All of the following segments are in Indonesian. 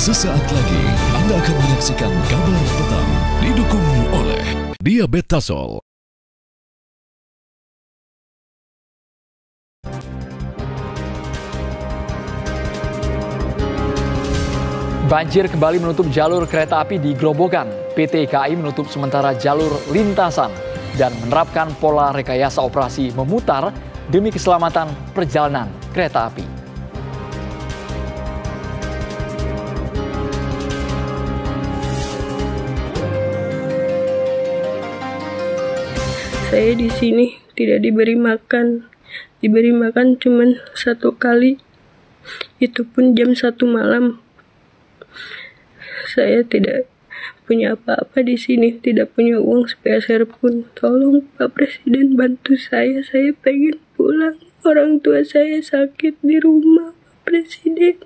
Sesaat lagi Anda akan menyaksikan Kabar Petang didukung oleh Diabetasol. Banjir kembali menutup jalur kereta api di Grobogan. PT KAI menutup sementara jalur lintasan dan menerapkan pola rekayasa operasi memutar demi keselamatan perjalanan kereta api. Saya di sini tidak diberi makan cuma 1 kali, itu pun jam 1 malam. Saya tidak punya apa-apa di sini, tidak punya uang sepeser pun. Tolong Pak Presiden bantu saya pengen pulang. Orang tua saya sakit di rumah, Pak Presiden.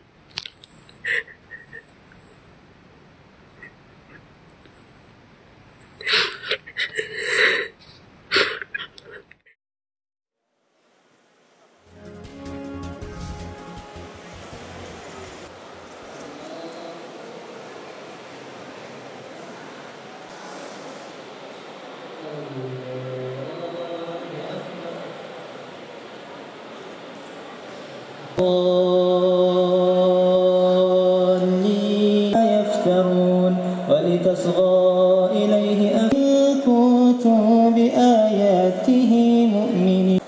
يفترون ولتصغى إليه إن كنتم بآياته مؤمنين.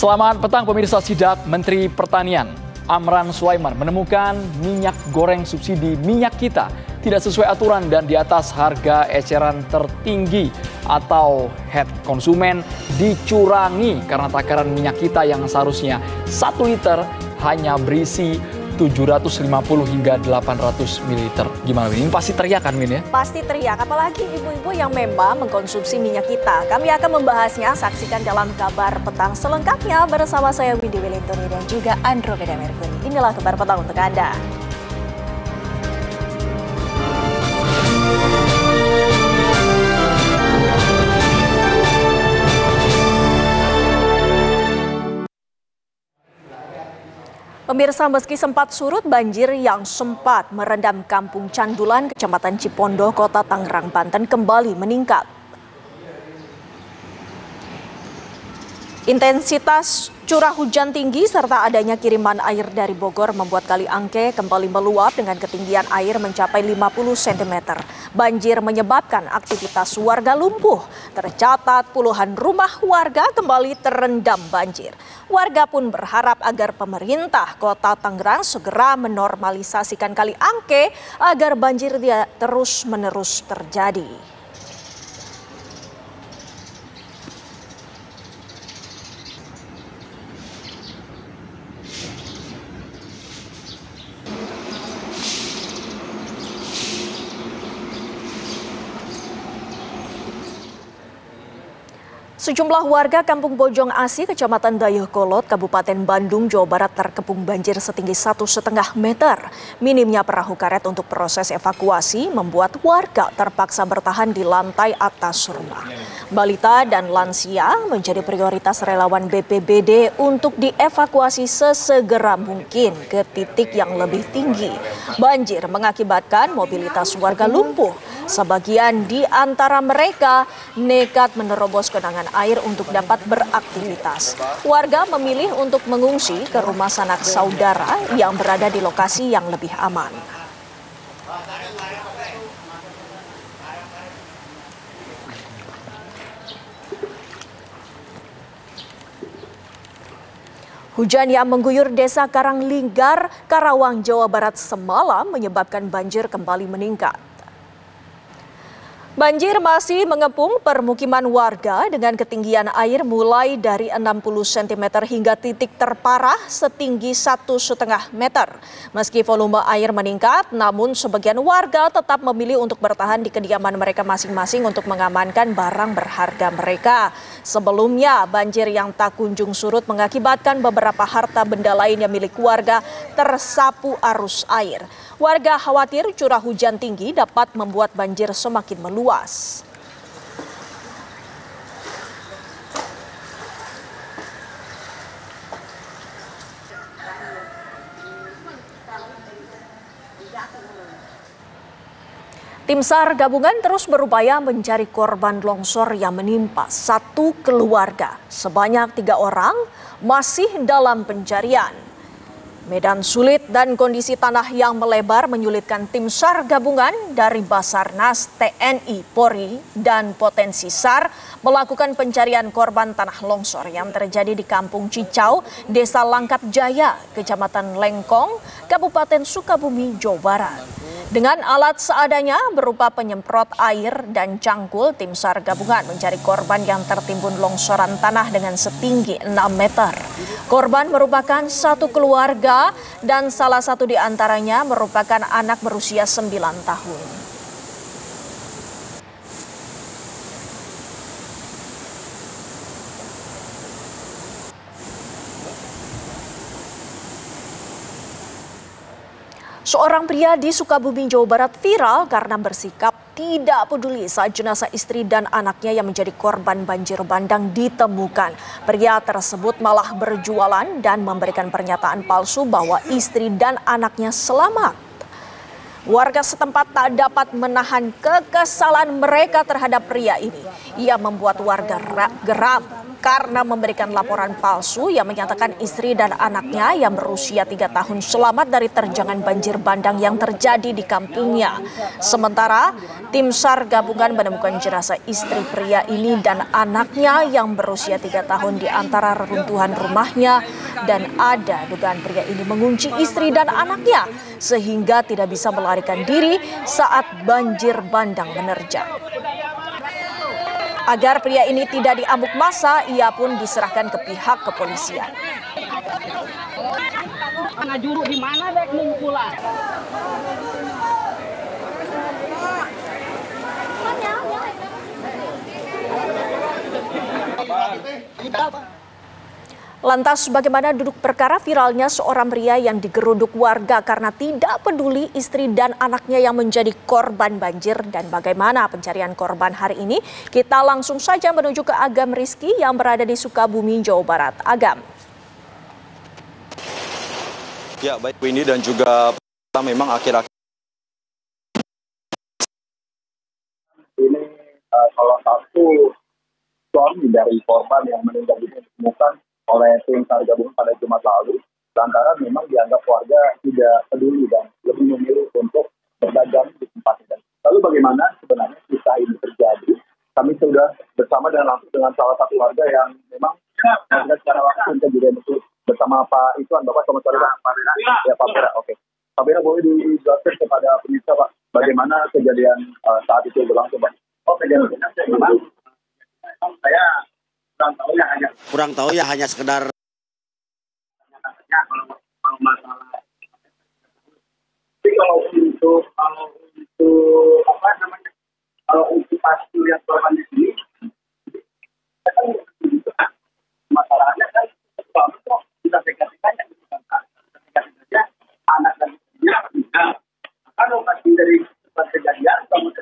Selamat petang pemirsa. Sidak Menteri Pertanian Amran Sulaiman menemukan minyak goreng subsidi minyak kita tidak sesuai aturan dan di atas harga eceran tertinggi atau head konsumen dicurangi karena takaran minyak kita yang seharusnya 1 liter hanya berisi 750 hingga 800 ml. Gimana Min? Ini pasti teriak kan Min ya? Pasti teriak, apalagi ibu-ibu yang memang mengkonsumsi minyak kita. Kami akan membahasnya, saksikan dalam Kabar Petang selengkapnya bersama saya Windy Welintoni dan juga Andromeda Mercury. Inilah Kabar Petang untuk Anda. Pemirsa, meski sempat surut, banjir yang sempat merendam Kampung Candulan, Kecamatan Cipondoh, Kota Tangerang, Banten kembali meningkat. Intensitas curah hujan tinggi serta adanya kiriman air dari Bogor membuat Kali Angke kembali meluap dengan ketinggian air mencapai 50 cm. Banjir menyebabkan aktivitas warga lumpuh. Tercatat puluhan rumah warga kembali terendam banjir. Warga pun berharap agar pemerintah Kota Tangerang segera menormalisasikan Kali Angke agar banjir tidak terus-menerus terjadi. Sejumlah warga Kampung Bojong Asi, Kecamatan Dayakolot, Kabupaten Bandung, Jawa Barat terkepung banjir setinggi 1,5 meter. Minimnya perahu karet untuk proses evakuasi membuat warga terpaksa bertahan di lantai atas rumah. Balita dan lansia menjadi prioritas relawan BPBD untuk dievakuasi sesegera mungkin ke titik yang lebih tinggi. Banjir mengakibatkan mobilitas warga lumpuh. Sebagian di antara mereka nekat menerobos genangan air untuk dapat beraktivitas. Warga memilih untuk mengungsi ke rumah sanak saudara yang berada di lokasi yang lebih aman. Hujan yang mengguyur desa Karanglinggar, Karawang, Jawa Barat semalam menyebabkan banjir kembali meningkat. Banjir masih mengepung permukiman warga dengan ketinggian air mulai dari 60 cm hingga titik terparah setinggi 1,5 meter. Meski volume air meningkat, namun sebagian warga tetap memilih untuk bertahan di kediaman mereka masing-masing untuk mengamankan barang berharga mereka. Sebelumnya, banjir yang tak kunjung surut mengakibatkan beberapa harta benda lainnya milik warga tersapu arus air. Warga khawatir curah hujan tinggi dapat membuat banjir semakin meluas. Tim SAR gabungan terus berupaya mencari korban longsor yang menimpa satu keluarga. Sebanyak 3 orang masih dalam pencarian. Medan sulit dan kondisi tanah yang melebar menyulitkan tim SAR gabungan dari Basarnas, TNI, Polri, dan potensi SAR melakukan pencarian korban tanah longsor yang terjadi di Kampung Cicau, Desa Langkap Jaya, Kecamatan Lengkong, Kabupaten Sukabumi, Jawa Barat. Dengan alat seadanya berupa penyemprot air dan cangkul, tim SAR gabungan mencari korban yang tertimbun longsoran tanah dengan setinggi 6 meter. Korban merupakan satu keluarga dan salah satu di antaranya merupakan anak berusia 9 tahun. Seorang pria di Sukabumi, Jawa Barat viral karena bersikap tidak peduli saat jenazah istri dan anaknya yang menjadi korban banjir bandang ditemukan. Pria tersebut malah berjualan dan memberikan pernyataan palsu bahwa istri dan anaknya selamat. Warga setempat tak dapat menahan kekesalan mereka terhadap pria ini. Ia membuat warga geram karena memberikan laporan palsu yang menyatakan istri dan anaknya yang berusia 3 tahun selamat dari terjangan banjir bandang yang terjadi di kampungnya. Sementara tim SAR gabungan menemukan jenazah istri pria ini dan anaknya yang berusia 3 tahun di antara reruntuhan rumahnya, dan ada dugaan pria ini mengunci istri dan anaknya sehingga tidak bisa melarikan diri saat banjir bandang menerjang. Agar pria ini tidak diamuk massa, ia pun diserahkan ke pihak kepolisian. Ngajuru di mana dek ngumpullah? Lantas bagaimana duduk perkara viralnya seorang pria yang digeruduk warga karena tidak peduli istri dan anaknya yang menjadi korban banjir, dan bagaimana pencarian korban hari ini? Kita langsung saja menuju ke Agam Rizky yang berada di Sukabumi, Jawa Barat. Agam. Ya baik Windy, dan juga memang akhir-akhir ini salah satu suami dari korban yang meninggal ini ditemukan oleh tim SAR gabungan pada Jumat lalu, lantaran memang dianggap warga tidak peduli dan lebih memilih untuk berdagang di tempat itu. Lalu bagaimana sebenarnya kisah ini terjadi? Kami sudah bersama dan langsung dengan salah satu warga yang memang secara langsung kejadian itu bersama Pak Ituan, Bapak Komisaris Pak Bera. Ya Pak Bera, oke. Pak Bera, boleh dijelaskan kepada pemirsa Pak, bagaimana kejadian saat itu berlangsung Pak? Oh, kejadian memang saya kurang tahu ya, hanya sekedar kalau masalah. Tapi kalau untuk apa namanya, kalau untuk pasti lihat korban di sini, masalahnya kan kita tegak-tegaknya saja anak dan istrinya meninggal. Kalau pasti dari tempat kejadian kamu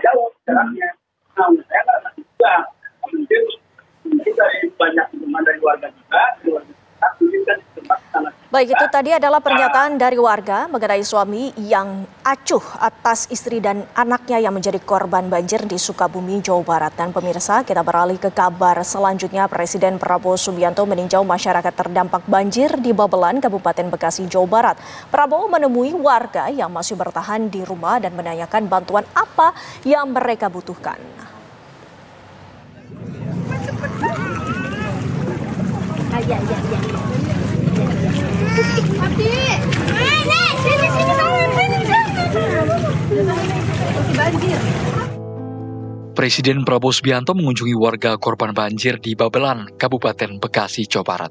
jauh jaraknya. Nah, saya nggak juga mungkin dari banyak teman dari warga juga, Baik, itu tadi adalah pernyataan dari warga mengenai suami yang acuh atas istri dan anaknya yang menjadi korban banjir di Sukabumi, Jawa Barat. Dan pemirsa, kita beralih ke kabar selanjutnya. Presiden Prabowo Subianto meninjau masyarakat terdampak banjir di Babelan, Kabupaten Bekasi, Jawa Barat. Prabowo menemui warga yang masih bertahan di rumah dan menanyakan bantuan apa yang mereka butuhkan. Banjir. Presiden Prabowo Subianto mengunjungi warga korban banjir di Babelan, Kabupaten Bekasi, Jawa Barat.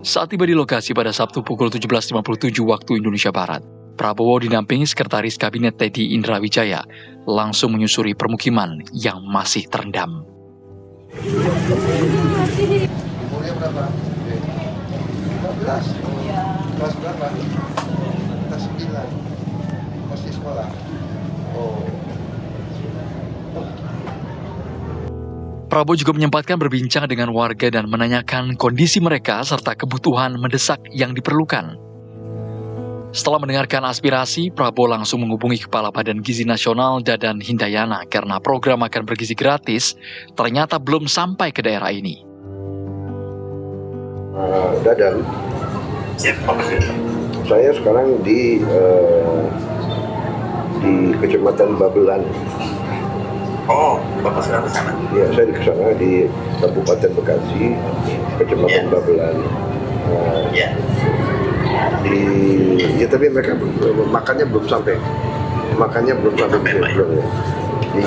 Saat tiba di lokasi pada Sabtu pukul 17.57 waktu Indonesia Barat, Prabowo didampingi Sekretaris Kabinet Teddy Indra Wijaya langsung menyusuri permukiman yang masih terendam. Umurnya berapa? 15. Kelas berapa? Kelas 9. Masih sekolah. Oh. Prabowo juga menyempatkan berbincang dengan warga dan menanyakan kondisi mereka serta kebutuhan mendesak yang diperlukan. Setelah mendengarkan aspirasi, Prabowo langsung menghubungi Kepala Badan Gizi Nasional Dadan Hindayana karena program makan bergizi gratis ternyata belum sampai ke daerah ini. Dadan, saya sekarang di Kecamatan Babelan. Oh, Bapak sedang ke sana? Ya, saya di sana di Kabupaten Bekasi, Kecamatan Babelan. Ya, tapi mereka makannya belum sampai. Belum ya. Di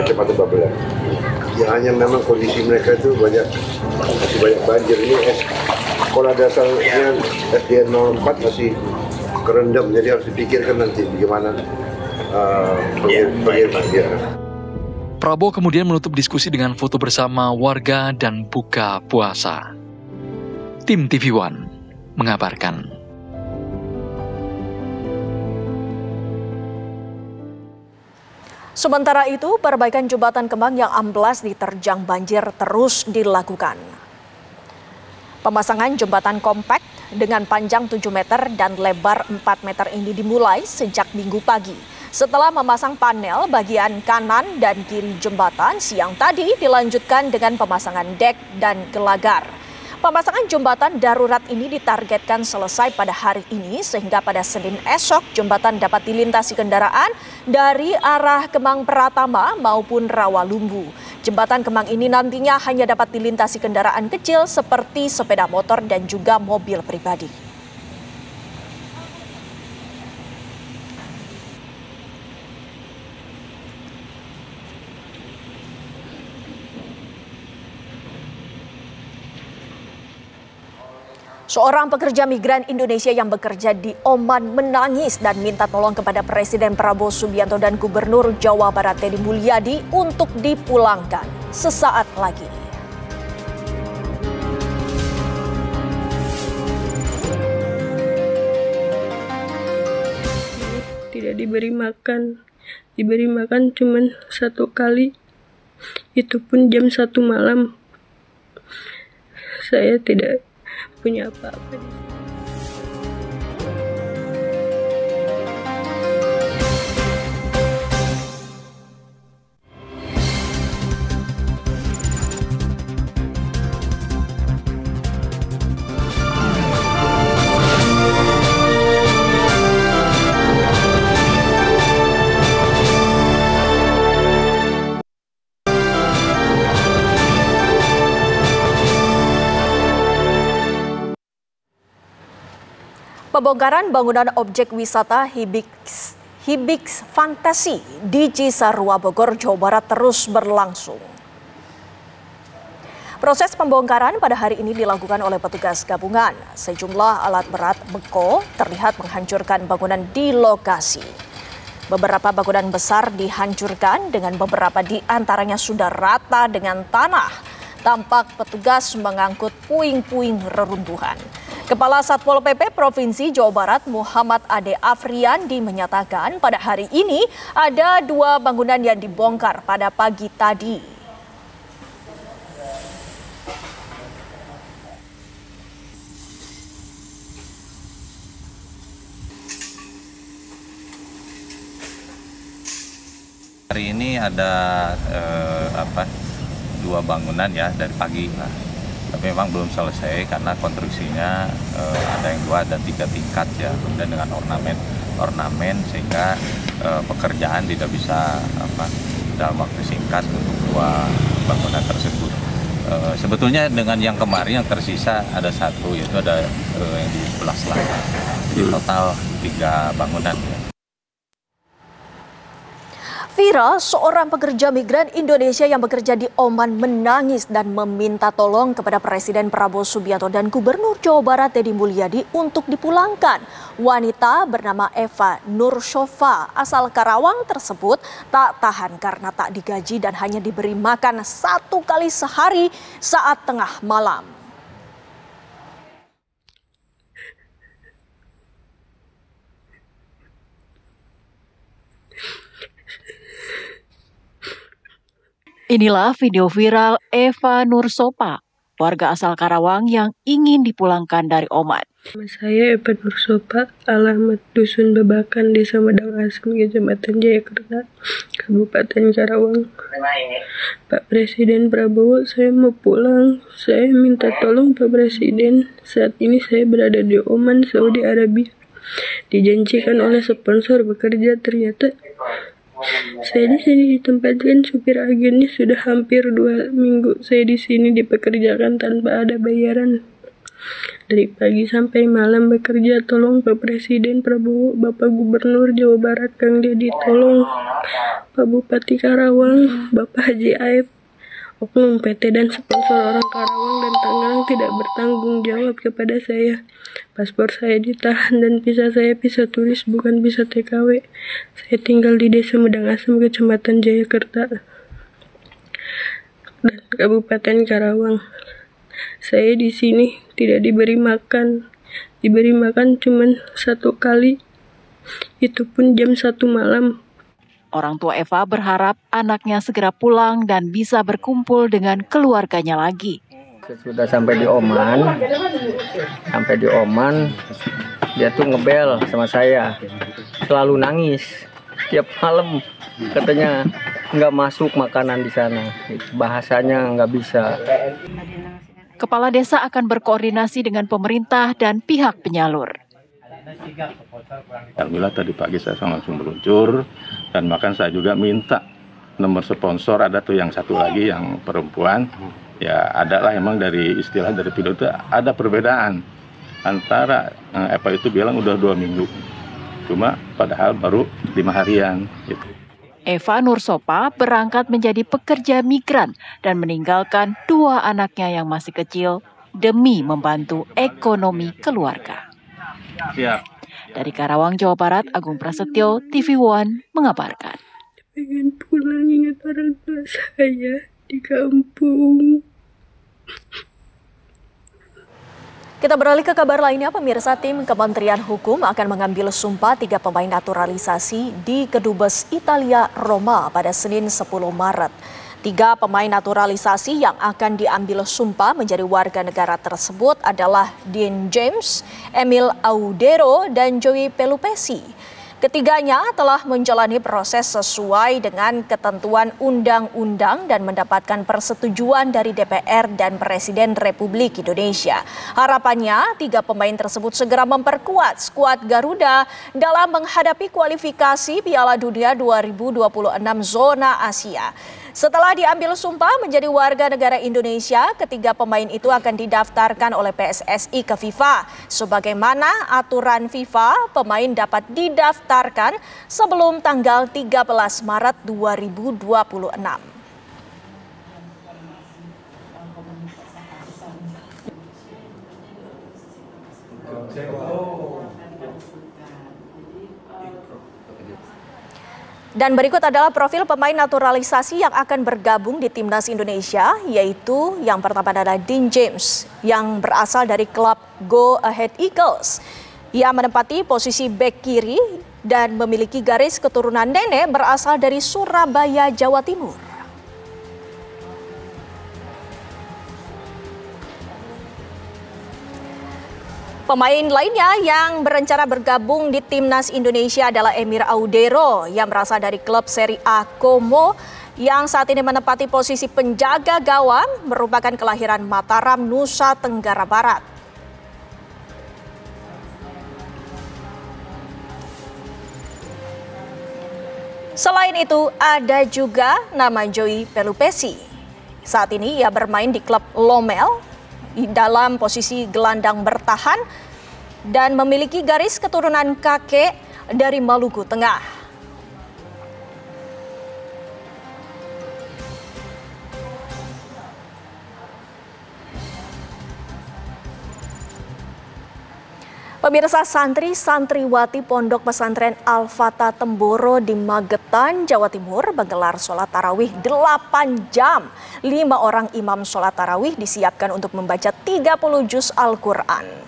Kecamatan Babelan. Ya, hanya memang kondisi mereka itu masih banyak banjir. Ini sekolah dasarnya SD 04 masih kerendam, jadi harus dipikirkan nanti bagaimana Prabowo kemudian menutup diskusi dengan foto bersama warga dan buka puasa. Tim TV One mengabarkan. Sementara itu, perbaikan jembatan Kemang yang amblas diterjang banjir terus dilakukan. Pemasangan jembatan kompak dengan panjang 7 meter dan lebar 4 meter ini dimulai sejak Minggu pagi. Setelah memasang panel bagian kanan dan kiri jembatan, siang tadi dilanjutkan dengan pemasangan dek dan gelagar. Pemasangan jembatan darurat ini ditargetkan selesai pada hari ini sehingga pada Senin esok jembatan dapat dilintasi kendaraan dari arah Kemang Pratama maupun Rawalumbu. Jembatan Kemang ini nantinya hanya dapat dilintasi kendaraan kecil seperti sepeda motor dan juga mobil pribadi. Seorang pekerja migran Indonesia yang bekerja di Oman menangis dan minta tolong kepada Presiden Prabowo Subianto dan Gubernur Jawa Barat Teddy Mulyadi untuk dipulangkan sesaat lagi. Tidak diberi makan cuma 1 kali, itu pun jam 1 malam. Saya tidak punya apa-apa di sini. Pembongkaran bangunan objek wisata Hibix Fantasi di Cisarua, Bogor, Jawa Barat terus berlangsung. Proses pembongkaran pada hari ini dilakukan oleh petugas gabungan. Sejumlah alat berat beko terlihat menghancurkan bangunan di lokasi. Beberapa bangunan besar dihancurkan dengan beberapa di antaranya sudah rata dengan tanah. Tampak petugas mengangkut puing-puing reruntuhan. Kepala Satpol PP Provinsi Jawa Barat Muhammad Ade Afriandi menyatakan pada hari ini ada 2 bangunan yang dibongkar pada pagi tadi. Hari ini ada 2 bangunan ya dari pagi. Tapi memang belum selesai karena konstruksinya ada yang 2 dan 3 tingkat ya, kemudian dengan ornamen sehingga pekerjaan tidak bisa dalam waktu singkat untuk 2 bangunan tersebut. Sebetulnya dengan yang kemarin yang tersisa ada 1, yaitu ada yang di sebelah selatan. Di total 3 bangunan ya. Viral, seorang pekerja migran Indonesia yang bekerja di Oman menangis dan meminta tolong kepada Presiden Prabowo Subianto dan Gubernur Jawa Barat Deddy Mulyadi untuk dipulangkan. Wanita bernama Eva Nursofa asal Karawang tersebut tak tahan karena tak digaji dan hanya diberi makan 1 kali sehari saat tengah malam. Inilah video viral Eva Nursofa, warga asal Karawang yang ingin dipulangkan dari Oman. Nama saya Eva Nursofa, alamat Dusun Babakan, Desa Medang Asem, Kecamatan Jayakarta, Kabupaten Karawang. Pak Presiden Prabowo, saya mau pulang. Saya minta tolong Pak Presiden. Saat ini saya berada di Oman, Saudi Arabia. Dijanjikan oleh sponsor bekerja, ternyata saya di sini ditempatkan supir agennya. Sudah hampir 2 minggu saya di sini dipekerjakan tanpa ada bayaran. Dari pagi sampai malam bekerja. Tolong Pak Presiden Prabowo, Bapak Gubernur Jawa Barat Kang Deddy, tolong Pak Bupati Karawang, Bapak Haji Aib, oknum PT dan sponsor orang Karawang dan Tangerang tidak bertanggung jawab kepada saya. Paspor saya ditahan dan visa saya visa turis bukan visa TKW. Saya tinggal di Desa Medang Asem, Kecamatan Jayakarta dan Kabupaten Karawang. Saya di sini tidak diberi makan cuman 1 kali, itu pun jam 1 malam. Orang tua Eva berharap anaknya segera pulang dan bisa berkumpul dengan keluarganya lagi. Sudah sampai di Oman, dia tuh ngebel sama saya, selalu nangis tiap malam, katanya nggak masuk makanan di sana, bahasanya nggak bisa. Kepala desa akan berkoordinasi dengan pemerintah dan pihak penyalur. Alhamdulillah tadi pagi saya langsung meluncur, dan bahkan saya juga minta nomor sponsor, ada tuh yang satu lagi yang perempuan. Ya ada lah, emang dari istilah dari video itu ada perbedaan antara Eva itu bilang udah 2 minggu, cuma padahal baru 5 harian gitu. Eva Nursofa berangkat menjadi pekerja migran dan meninggalkan 2 anaknya yang masih kecil demi membantu ekonomi keluarga. Siap. Dari Karawang, Jawa Barat, Agung Prasetyo, TV One mengabarkan. Pengen pulang, ingat orang tua saya di kampung. Kita beralih ke kabar lainnya, pemirsa. Tim Kementerian Hukum akan mengambil sumpah 3 pemain naturalisasi di Kedubes Italia Roma pada Senin 10 Maret. 3 pemain naturalisasi yang akan diambil sumpah menjadi warga negara tersebut adalah Dean James, Emil Audero, dan Joey Pelupesi. Ketiganya telah menjalani proses sesuai dengan ketentuan undang-undang dan mendapatkan persetujuan dari DPR dan Presiden Republik Indonesia. Harapannya 3 pemain tersebut segera memperkuat skuad Garuda dalam menghadapi kualifikasi Piala Dunia 2026 zona Asia. Setelah diambil sumpah menjadi warga negara Indonesia, ketiga pemain itu akan didaftarkan oleh PSSI ke FIFA. Sebagaimana aturan FIFA, pemain dapat didaftarkan sebelum tanggal 13 Maret 2026. Dan berikut adalah profil pemain naturalisasi yang akan bergabung di Timnas Indonesia, yaitu yang pertama adalah Dean James yang berasal dari klub Go Ahead Eagles. Ia menempati posisi bek kiri dan memiliki garis keturunan nenek berasal dari Surabaya, Jawa Timur. Pemain lainnya yang berencana bergabung di Timnas Indonesia adalah Emil Audero yang berasal dari klub Serie A Como yang saat ini menempati posisi penjaga gawang, merupakan kelahiran Mataram, Nusa Tenggara Barat. Selain itu ada juga nama Joey Pelupesi. Saat ini ia bermain di klub Lommel dalam posisi gelandang bertahan dan memiliki garis keturunan kakek dari Maluku Tengah. Pemirsa, santri-santriwati Pondok Pesantren Al-Fatah Temboro di Magetan, Jawa Timur menggelar sholat tarawih 8 jam. 5 orang imam sholat tarawih disiapkan untuk membaca 30 juz Al-Quran.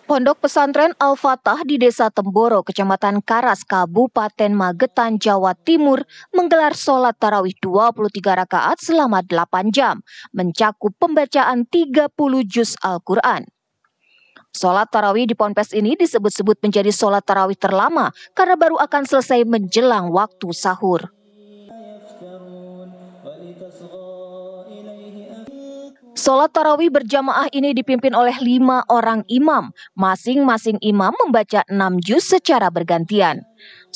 Pondok Pesantren Al-Fatah di Desa Temboro, Kecamatan Karas, Kabupaten Magetan, Jawa Timur menggelar sholat tarawih 23 rakaat selama 8 jam, mencakup pembacaan 30 juz Al-Quran. Sholat tarawih di Ponpes ini disebut-sebut menjadi sholat tarawih terlama karena baru akan selesai menjelang waktu sahur. Sholat tarawih berjamaah ini dipimpin oleh 5 orang imam. Masing-masing imam membaca 6 juz secara bergantian.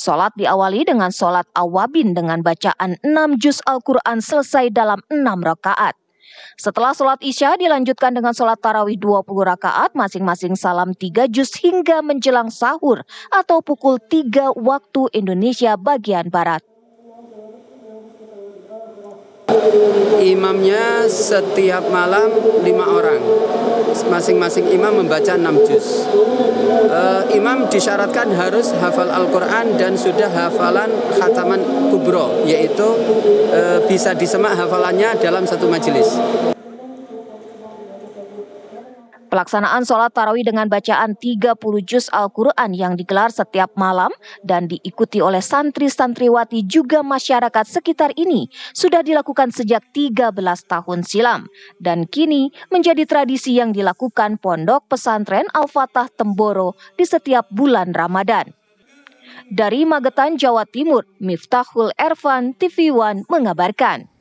Sholat diawali dengan sholat awabin dengan bacaan 6 juz Al-Quran selesai dalam 6 rakaat. Setelah sholat isya dilanjutkan dengan sholat tarawih 20 rakaat, masing-masing salam 3 juz hingga menjelang sahur atau pukul 3 waktu Indonesia bagian Barat. Imamnya setiap malam 5 orang, masing-masing imam membaca 6 juz. Imam disyaratkan harus hafal Al-Quran dan sudah hafalan khataman kubro, yaitu bisa disemak hafalannya dalam satu majelis. Pelaksanaan sholat tarawih dengan bacaan 30 juz Al-Quran yang digelar setiap malam dan diikuti oleh santri-santriwati juga masyarakat sekitar ini sudah dilakukan sejak 13 tahun silam dan kini menjadi tradisi yang dilakukan Pondok Pesantren Al-Fatah Temboro di setiap bulan Ramadan. Dari Magetan, Jawa Timur, Miftahul Ervan, TV One mengabarkan.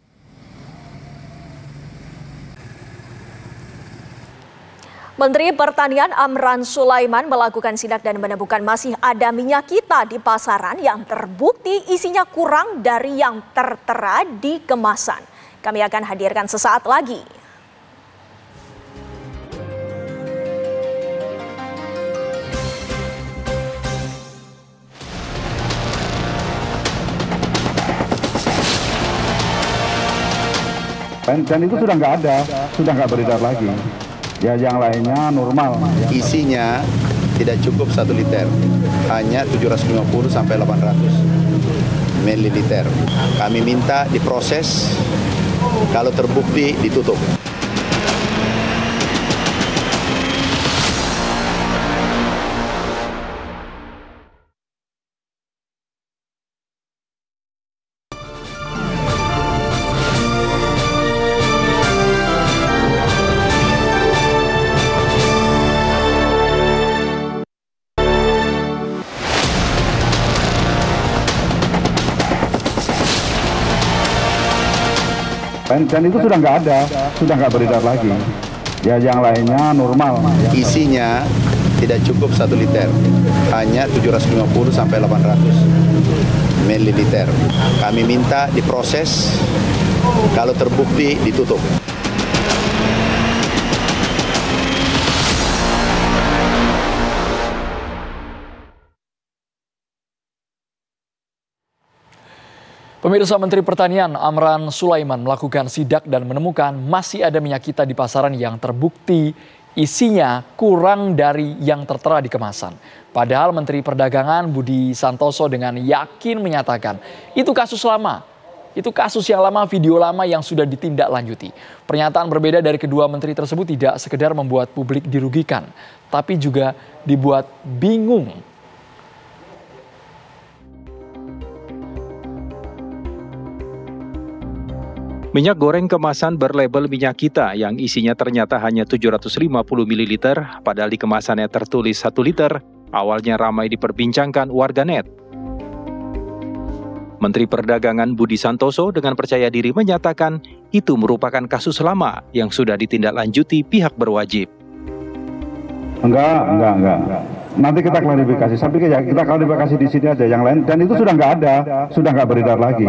Menteri Pertanian Amran Sulaiman melakukan sidak dan menemukan masih ada minyak kita di pasaran yang terbukti isinya kurang dari yang tertera di kemasan. Kami akan hadirkan sesaat lagi. Dan itu sudah nggak ada, sudah nggak beredar lagi. Ya yang lainnya normal. Isinya tidak cukup 1 liter, hanya 750 sampai 800 ml. Kami minta diproses, kalau terbukti ditutup. Dan itu sudah nggak ada, sudah nggak beredar lagi. Ya yang lainnya normal. Isinya tidak cukup 1 liter, hanya 750 sampai 800 ml. Kami minta diproses, kalau terbukti ditutup. Pemirsa, Menteri Pertanian Amran Sulaiman melakukan sidak dan menemukan masih ada minyak kita di pasaran yang terbukti isinya kurang dari yang tertera di kemasan. Padahal Menteri Perdagangan Budi Santoso dengan yakin menyatakan itu kasus lama. Itu kasus yang lama, video lama yang sudah ditindaklanjuti. Pernyataan berbeda dari kedua menteri tersebut tidak sekedar membuat publik dirugikan, tapi juga dibuat bingung. Minyak goreng kemasan berlabel minyak kita yang isinya ternyata hanya 750 ml, padahal di kemasannya tertulis 1 liter, awalnya ramai diperbincangkan warganet. Menteri Perdagangan Budi Santoso dengan percaya diri menyatakan itu merupakan kasus lama yang sudah ditindaklanjuti pihak berwajib. Enggak. Nanti kita klarifikasi, sampai kita klarifikasi di sini aja yang lain, dan itu sudah nggak ada, sudah nggak beredar lagi.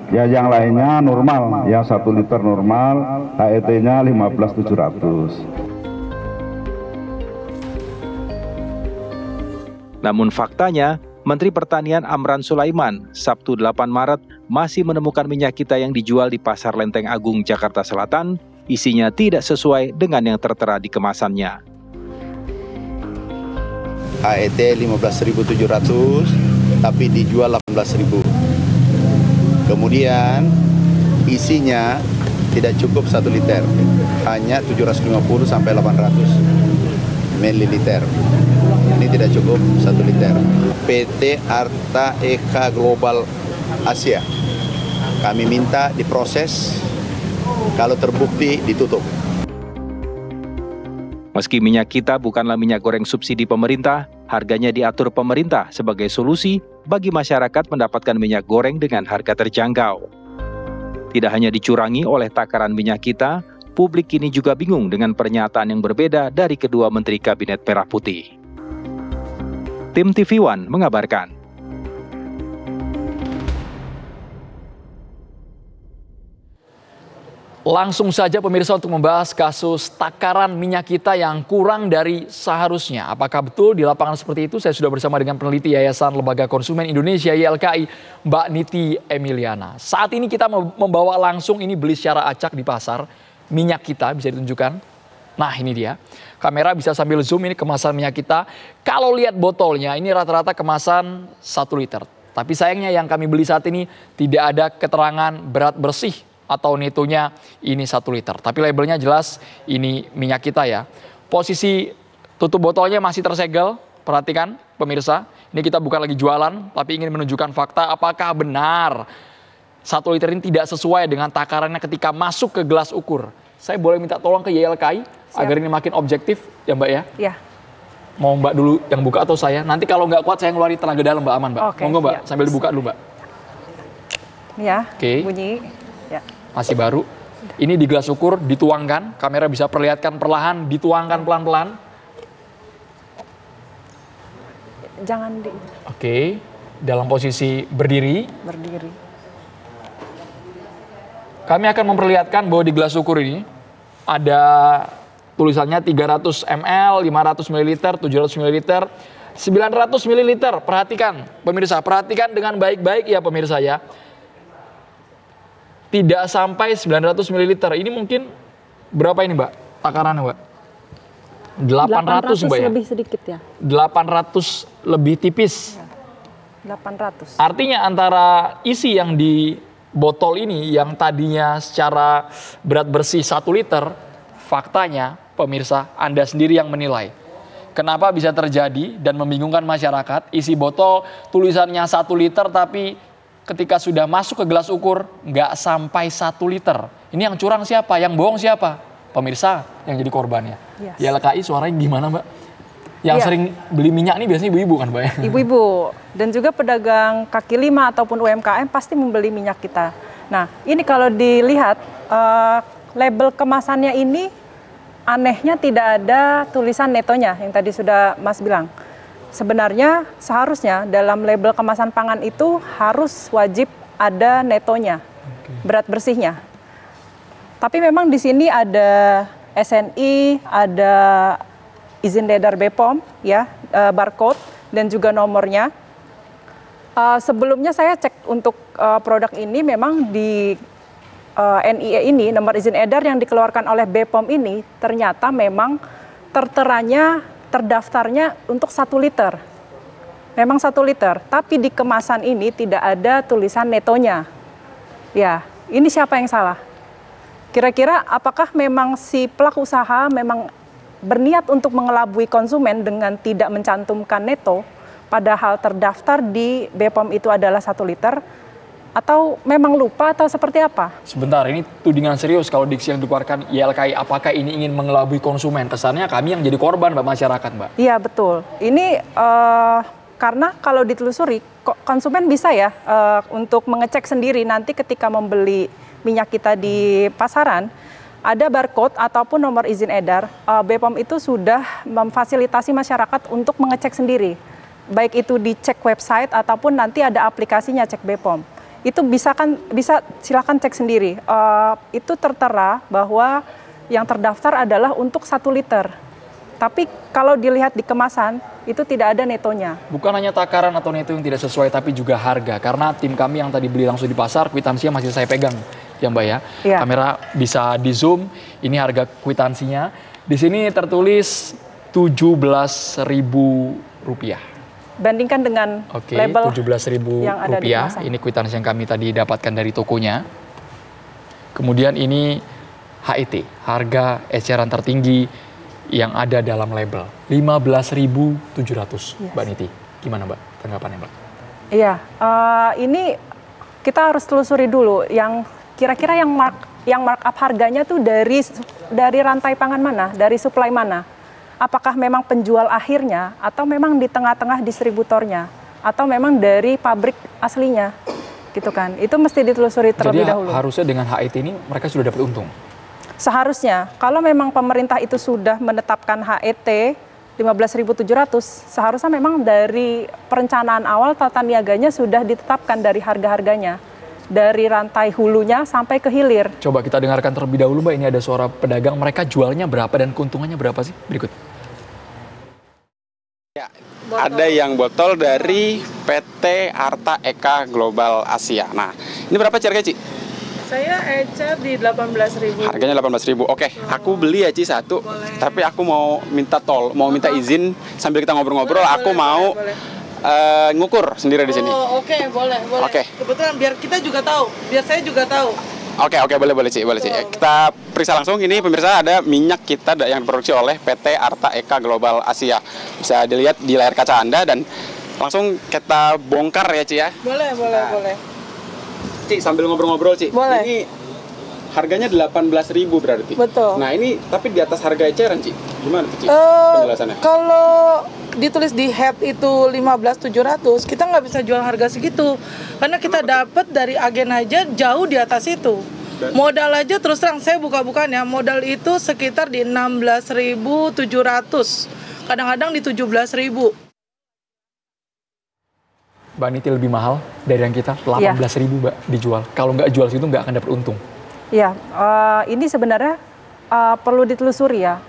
Ya yang lainnya normal, ya 1 liter normal, HET-nya 15.700. Namun faktanya, Menteri Pertanian Amran Sulaiman Sabtu 8 Maret masih menemukan minyak kita yang dijual di Pasar Lenteng Agung, Jakarta Selatan, isinya tidak sesuai dengan yang tertera di kemasannya. HET 15.700 tapi dijual 18.000. Kemudian isinya tidak cukup 1 liter, hanya 750 sampai 800 ml. Ini tidak cukup 1 liter. PT Arta Eka Global Asia, kami minta diproses, kalau terbukti ditutup. Meski minyak kita bukanlah minyak goreng subsidi pemerintah, harganya diatur pemerintah sebagai solusi bagi masyarakat mendapatkan minyak goreng dengan harga terjangkau. Tidak hanya dicurangi oleh takaran minyak kita, publik kini juga bingung dengan pernyataan yang berbeda dari kedua Menteri Kabinet Merah Putih. Tim TV One mengabarkan. Langsung saja pemirsa untuk membahas kasus takaran minyak kita yang kurang dari seharusnya. Apakah betul di lapangan seperti itu? Saya sudah bersama dengan peneliti Yayasan Lembaga Konsumen Indonesia YLKI, Mbak Niti Emiliana. Saat ini kita membawa langsung ini beli secara acak di pasar. Minyak kita bisa ditunjukkan. Nah ini dia. Kamera bisa sambil zoom ini kemasan minyak kita. Kalau lihat botolnya ini rata-rata kemasan 1 liter. Tapi sayangnya yang kami beli saat ini tidak ada keterangan berat bersih atau netonya ini 1 liter. Tapi labelnya jelas ini minyak kita ya. Posisi tutup botolnya masih tersegel. Perhatikan pemirsa. Ini kita bukan lagi jualan tapi ingin menunjukkan fakta apakah benar 1 liter ini tidak sesuai dengan takarannya ketika masuk ke gelas ukur. Saya boleh minta tolong ke YLKI agar ini makin objektif ya Mbak ya? Iya. Mau Mbak dulu yang buka atau saya? Nanti kalau nggak kuat saya ngeluarin tenaga dalam Mbak, aman Mbak. Oke, monggo Mbak, siap. sambil dibuka dulu Mbak. Ya, Oke. bunyi. Ya. Masih baru. Ini di gelas ukur dituangkan, kamera bisa perlihatkan perlahan, dituangkan pelan-pelan. Jangan di... Oke, dalam posisi berdiri. Berdiri. Kami akan memperlihatkan bahwa di gelas ukur ini ada tulisannya 300 ml, 500 ml, 700 ml, 900 ml. Perhatikan pemirsa, perhatikan dengan baik-baik ya pemirsa ya. Tidak sampai 900 ml. Ini mungkin berapa ini Mbak? Takarannya Mbak? 800 Mbak ya? Lebih sedikit ya? 800 lebih tipis. 800. Artinya antara isi yang di botol ini yang tadinya secara berat bersih 1 liter, faktanya pemirsa Anda sendiri yang menilai. Kenapa bisa terjadi dan membingungkan masyarakat, isi botol tulisannya 1 liter tapi ketika sudah masuk ke gelas ukur nggak sampai 1 liter. Ini yang curang siapa? Yang bohong siapa? Pemirsa yang jadi korbannya. Yes. YLKI suaranya gimana Mbak? Yang sering beli minyak ini biasanya ibu-ibu kan Mbak? Ibu-ibu dan juga pedagang kaki lima ataupun UMKM pasti membeli minyak kita. Nah ini kalau dilihat label kemasannya ini anehnya tidak ada tulisan netonya yang tadi sudah Mas bilang. Sebenarnya seharusnya dalam label kemasan pangan itu harus wajib ada netonya, berat bersihnya. Tapi memang di sini ada SNI, ada izin edar BPOM, ya, barcode dan juga nomornya. Sebelumnya saya cek untuk produk ini memang di NIE ini, nomor izin edar yang dikeluarkan oleh BPOM ini ternyata memang terteranya, terdaftarnya untuk 1 liter. Memang 1 liter, tapi di kemasan ini tidak ada tulisan netonya. Ya, ini siapa yang salah? Kira-kira apakah memang si pelaku usaha memang berniat untuk mengelabui konsumen dengan tidak mencantumkan neto, padahal terdaftar di BPOM itu adalah 1 liter, atau memang lupa atau seperti apa? Sebentar, ini tudingan serius kalau diksi yang dikeluarkan YLKI. Apakah ini ingin mengelabui konsumen? Kesannya kami yang jadi korban Mbak, masyarakat Mbak. Iya betul. Ini karena kalau ditelusuri, konsumen bisa ya untuk mengecek sendiri nanti ketika membeli minyak kita di pasaran, ada barcode ataupun nomor izin edar, BPOM itu sudah memfasilitasi masyarakat untuk mengecek sendiri. Baik itu dicek website ataupun nanti ada aplikasinya cek BPOM. Itu bisa silakan cek sendiri. Itu tertera bahwa yang terdaftar adalah untuk 1 liter. Tapi kalau dilihat di kemasan, itu tidak ada netonya. Bukan hanya takaran atau neto yang tidak sesuai, tapi juga harga. Karena tim kami yang tadi beli langsung di pasar, kwitansinya masih saya pegang, ya Mbak ya. Iya. Kamera bisa di zoom, ini harga kwitansinya. Di sini tertulis Rp17.000. Bandingkan dengan label yang ada di kemasan. Ini kwitansi yang kami tadi dapatkan dari tokonya. Kemudian ini HET, harga eceran tertinggi yang ada dalam label 15.700, Mbak Niti. Gimana Mbak tanggapannya Mbak? Iya, ini kita harus telusuri dulu yang kira-kira yang markup harganya tuh dari rantai pangan mana, dari supply mana? Apakah memang penjual akhirnya atau memang di tengah-tengah distributornya atau memang dari pabrik aslinya, gitu kan? Itu mesti ditelusuri terlebih dahulu. Jadi harusnya dengan HET ini mereka sudah dapat untung. Seharusnya, kalau memang pemerintah itu sudah menetapkan HET 15.700, seharusnya memang dari perencanaan awal tata niaganya sudah ditetapkan dari harga-harganya. Dari rantai hulunya sampai ke hilir. Coba kita dengarkan terlebih dahulu Mbak, ini ada suara pedagang, mereka jualnya berapa dan keuntungannya berapa sih? Berikut. Ya, ada yang botol dari PT Arta Eka Global Asia. Nah, ini berapa harganya, Ci? Saya ecer di 18.000. Harganya 18.000. Oke, aku beli ya Ci satu. Boleh. Tapi aku mau minta minta izin sambil kita ngobrol-ngobrol. Aku mau ngukur sendiri di sini. Oh, oke, boleh. Oke. Kebetulan biar kita juga tahu, biar saya juga tahu. Oke, boleh Ci, boleh Ci. Kita periksa langsung. Ini pemirsa ada minyak kita yang diproduksi oleh PT Arta Eka Global Asia. Bisa dilihat di layar kaca Anda dan langsung kita bongkar ya Ci ya. Boleh. Ci, sambil ngobrol-ngobrol Ci. Boleh. Ini harganya 18.000 berarti. Betul. Nah, ini tapi di atas harga eceran, Ci. Gimana Ci penjelasannya? Kalau ditulis di head itu 15.700, kita nggak bisa jual harga segitu. Karena kita dapat dari agen aja jauh di atas itu. Modal aja terus terang saya buka-bukaan ya, modal itu sekitar di 16.700. Kadang-kadang di 17.000. Mbak Niti lebih mahal dari yang kita, 18.000 Mbak dijual. Kalau nggak jual situ nggak akan dapat untung. Ya, ini sebenarnya perlu ditelusuri ya,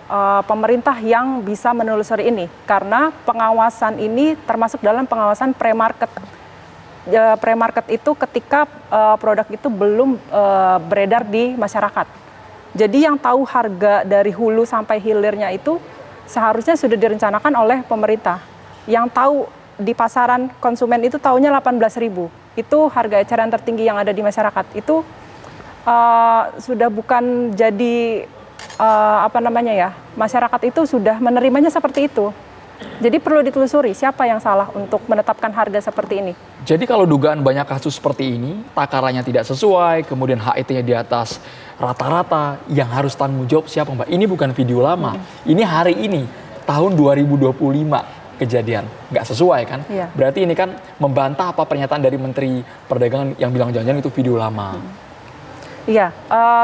pemerintah yang bisa menelusuri ini. Karena pengawasan ini termasuk dalam pengawasan pre-market. Pre-market itu ketika produk itu belum beredar di masyarakat. Jadi yang tahu harga dari hulu sampai hilirnya itu seharusnya sudah direncanakan oleh pemerintah. Yang tahu di pasaran konsumen itu tahunya 18.000. Itu harga eceran tertinggi yang ada di masyarakat. Itu sudah bukan jadi masyarakat itu sudah menerimanya seperti itu. Jadi perlu ditelusuri siapa yang salah untuk menetapkan harga seperti ini. Jadi kalau dugaan banyak kasus seperti ini, takarannya tidak sesuai, kemudian HET-nya di atas rata-rata, yang harus tanggung jawab siapa Mbak? Ini bukan video lama, ini hari ini, tahun 2025. Kejadian nggak sesuai kan? Iya. Berarti ini kan membantah apa pernyataan dari Menteri Perdagangan yang bilang jangan-jangan itu video lama. Iya,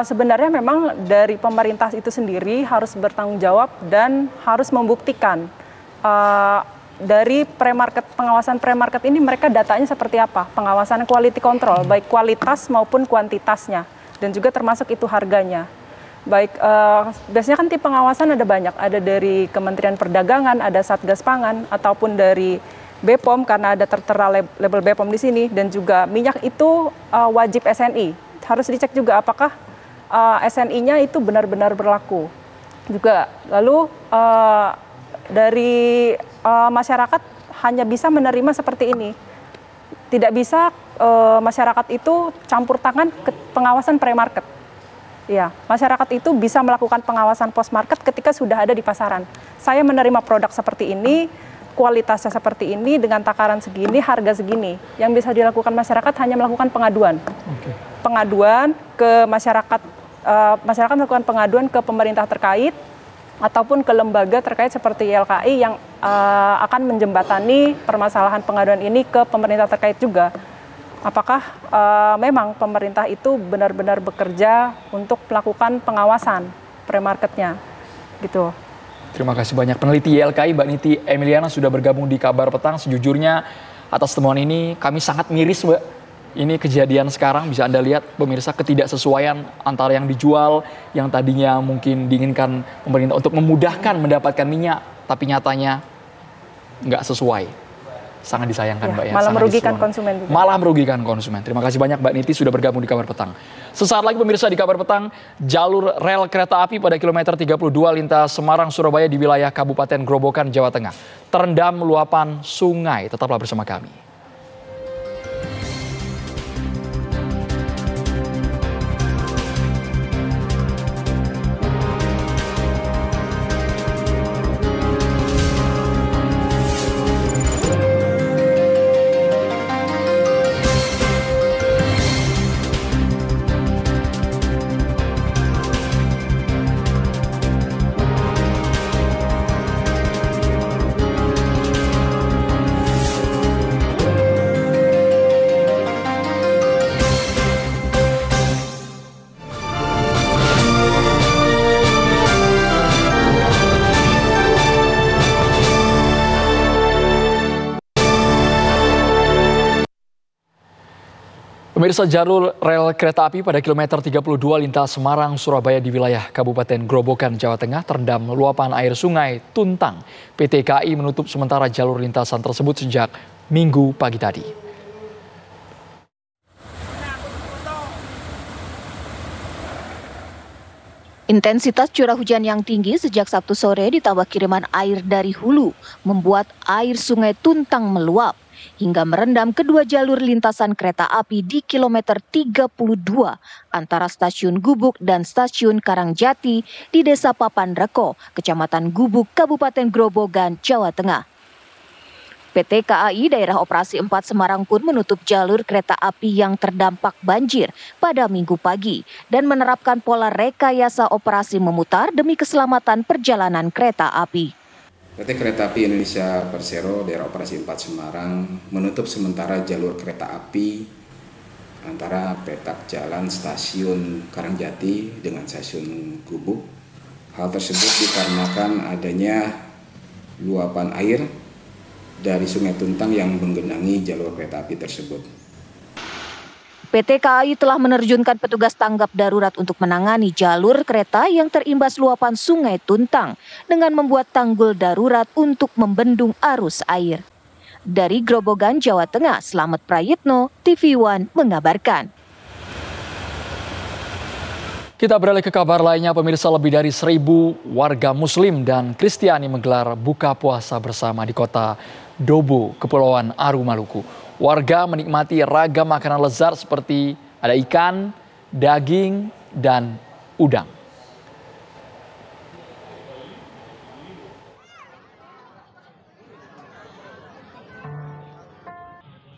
sebenarnya memang dari pemerintah itu sendiri harus bertanggung jawab dan harus membuktikan dari pre-market, pengawasan pre-market ini mereka datanya seperti apa, pengawasan quality control, baik kualitas maupun kuantitasnya, dan juga termasuk itu harganya. Baik, biasanya kan tim pengawasan ada banyak, ada dari Kementerian Perdagangan, ada Satgas Pangan, ataupun dari BPOM karena ada tertera label BPOM di sini, dan juga minyak itu wajib SNI. Harus dicek juga apakah SNI-nya itu benar-benar berlaku. Juga lalu dari masyarakat hanya bisa menerima seperti ini. Tidak bisa masyarakat itu campur tangan ke pengawasan pre-market. Ya, masyarakat itu bisa melakukan pengawasan post-market ketika sudah ada di pasaran. Saya menerima produk seperti ini, kualitasnya seperti ini, dengan takaran segini, harga segini. Yang bisa dilakukan masyarakat hanya melakukan pengaduan. Pengaduan ke masyarakat, masyarakat melakukan pengaduan ke pemerintah terkait, ataupun ke lembaga terkait seperti YLKI yang akan menjembatani permasalahan pengaduan ini ke pemerintah terkait juga. Apakah memang pemerintah itu benar-benar bekerja untuk melakukan pengawasan pre-marketnya, gitu. Terima kasih banyak peneliti YLKI Mbak Niti Emiliana sudah bergabung di Kabar Petang. Sejujurnya atas temuan ini kami sangat miris Mbak. Ini kejadian sekarang bisa Anda lihat pemirsa, ketidaksesuaian antara yang dijual, yang tadinya mungkin diinginkan pemerintah untuk memudahkan mendapatkan minyak, tapi nyatanya nggak sesuai. Sangat disayangkan Mbak ya. Malah merugikan konsumen juga. Malah merugikan konsumen. Terima kasih banyak Mbak Niti sudah bergabung di Kabar Petang. Sesaat lagi pemirsa di Kabar Petang, jalur rel kereta api pada kilometer 32 lintas Semarang Surabaya di wilayah Kabupaten Grobogan Jawa Tengah terendam luapan sungai. Tetaplah bersama kami. Pemirsa, jalur rel kereta api pada kilometer 32 lintas Semarang Surabaya di wilayah Kabupaten Grobogan Jawa Tengah terendam luapan air sungai Tuntang. PT KAI menutup sementara jalur lintasan tersebut sejak Minggu pagi tadi. Intensitas curah hujan yang tinggi sejak Sabtu sore ditambah kiriman air dari hulu membuat air sungai Tuntang meluap hingga merendam kedua jalur lintasan kereta api di kilometer 32 antara stasiun Gubuk dan stasiun Karangjati di Desa Papanreko, Kecamatan Gubuk, Kabupaten Grobogan, Jawa Tengah. PT KAI Daerah Operasi 4 Semarang pun menutup jalur kereta api yang terdampak banjir pada Minggu pagi dan menerapkan pola rekayasa operasi memutar demi keselamatan perjalanan kereta api. PT Kereta Api Indonesia Persero Daerah Operasi 4 Semarang menutup sementara jalur kereta api antara petak jalan stasiun Karangjati dengan stasiun Gubuk. Hal tersebut dikarenakan adanya luapan air dari Sungai Tuntang yang menggenangi jalur kereta api tersebut. PT KAI telah menerjunkan petugas tanggap darurat untuk menangani jalur kereta yang terimbas luapan Sungai Tuntang dengan membuat tanggul darurat untuk membendung arus air. Dari Grobogan, Jawa Tengah, Slamet Prayitno, TV One mengabarkan. Kita beralih ke kabar lainnya, pemirsa. Lebih dari 1.000 warga Muslim dan Kristiani menggelar buka puasa bersama di kota Dobo, Kepulauan Aru, Maluku. Warga menikmati ragam makanan lezat seperti ada ikan, daging, dan udang.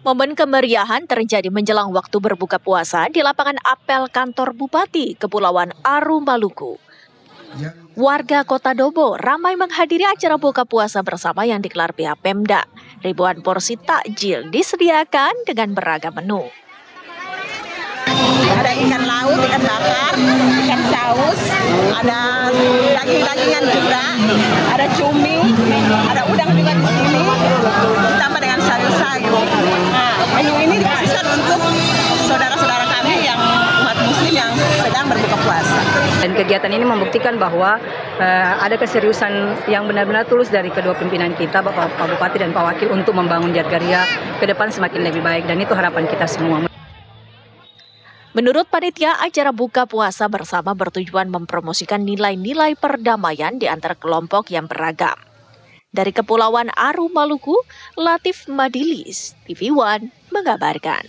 Momen kemeriahan terjadi menjelang waktu berbuka puasa di lapangan apel kantor Bupati Kepulauan Aru, Maluku. Warga Kota Dobo ramai menghadiri acara buka puasa bersama yang digelar pihak Pemda. Ribuan porsi takjil disediakan dengan beragam menu. Ada ikan laut, ikan bakar, ikan saus, ada daging-dagingan juga, ada cumi, ada udang juga di sini, ditambah dengan sayur-sayur. Nah, menu ini dikhususkan untuk saudara-saudara kami yang umat Muslim yang sedang berbuka puasa. Dan kegiatan ini membuktikan bahwa ada keseriusan yang benar-benar tulus dari kedua pimpinan kita, Bapak Bupati dan Pak Wakil, untuk membangun Jagaria ke depan semakin lebih baik, dan itu harapan kita semua. Menurut panitia, acara buka puasa bersama bertujuan mempromosikan nilai-nilai perdamaian di antara kelompok yang beragam. Dari Kepulauan Aru, Maluku, Latif Madilis, TV One mengabarkan.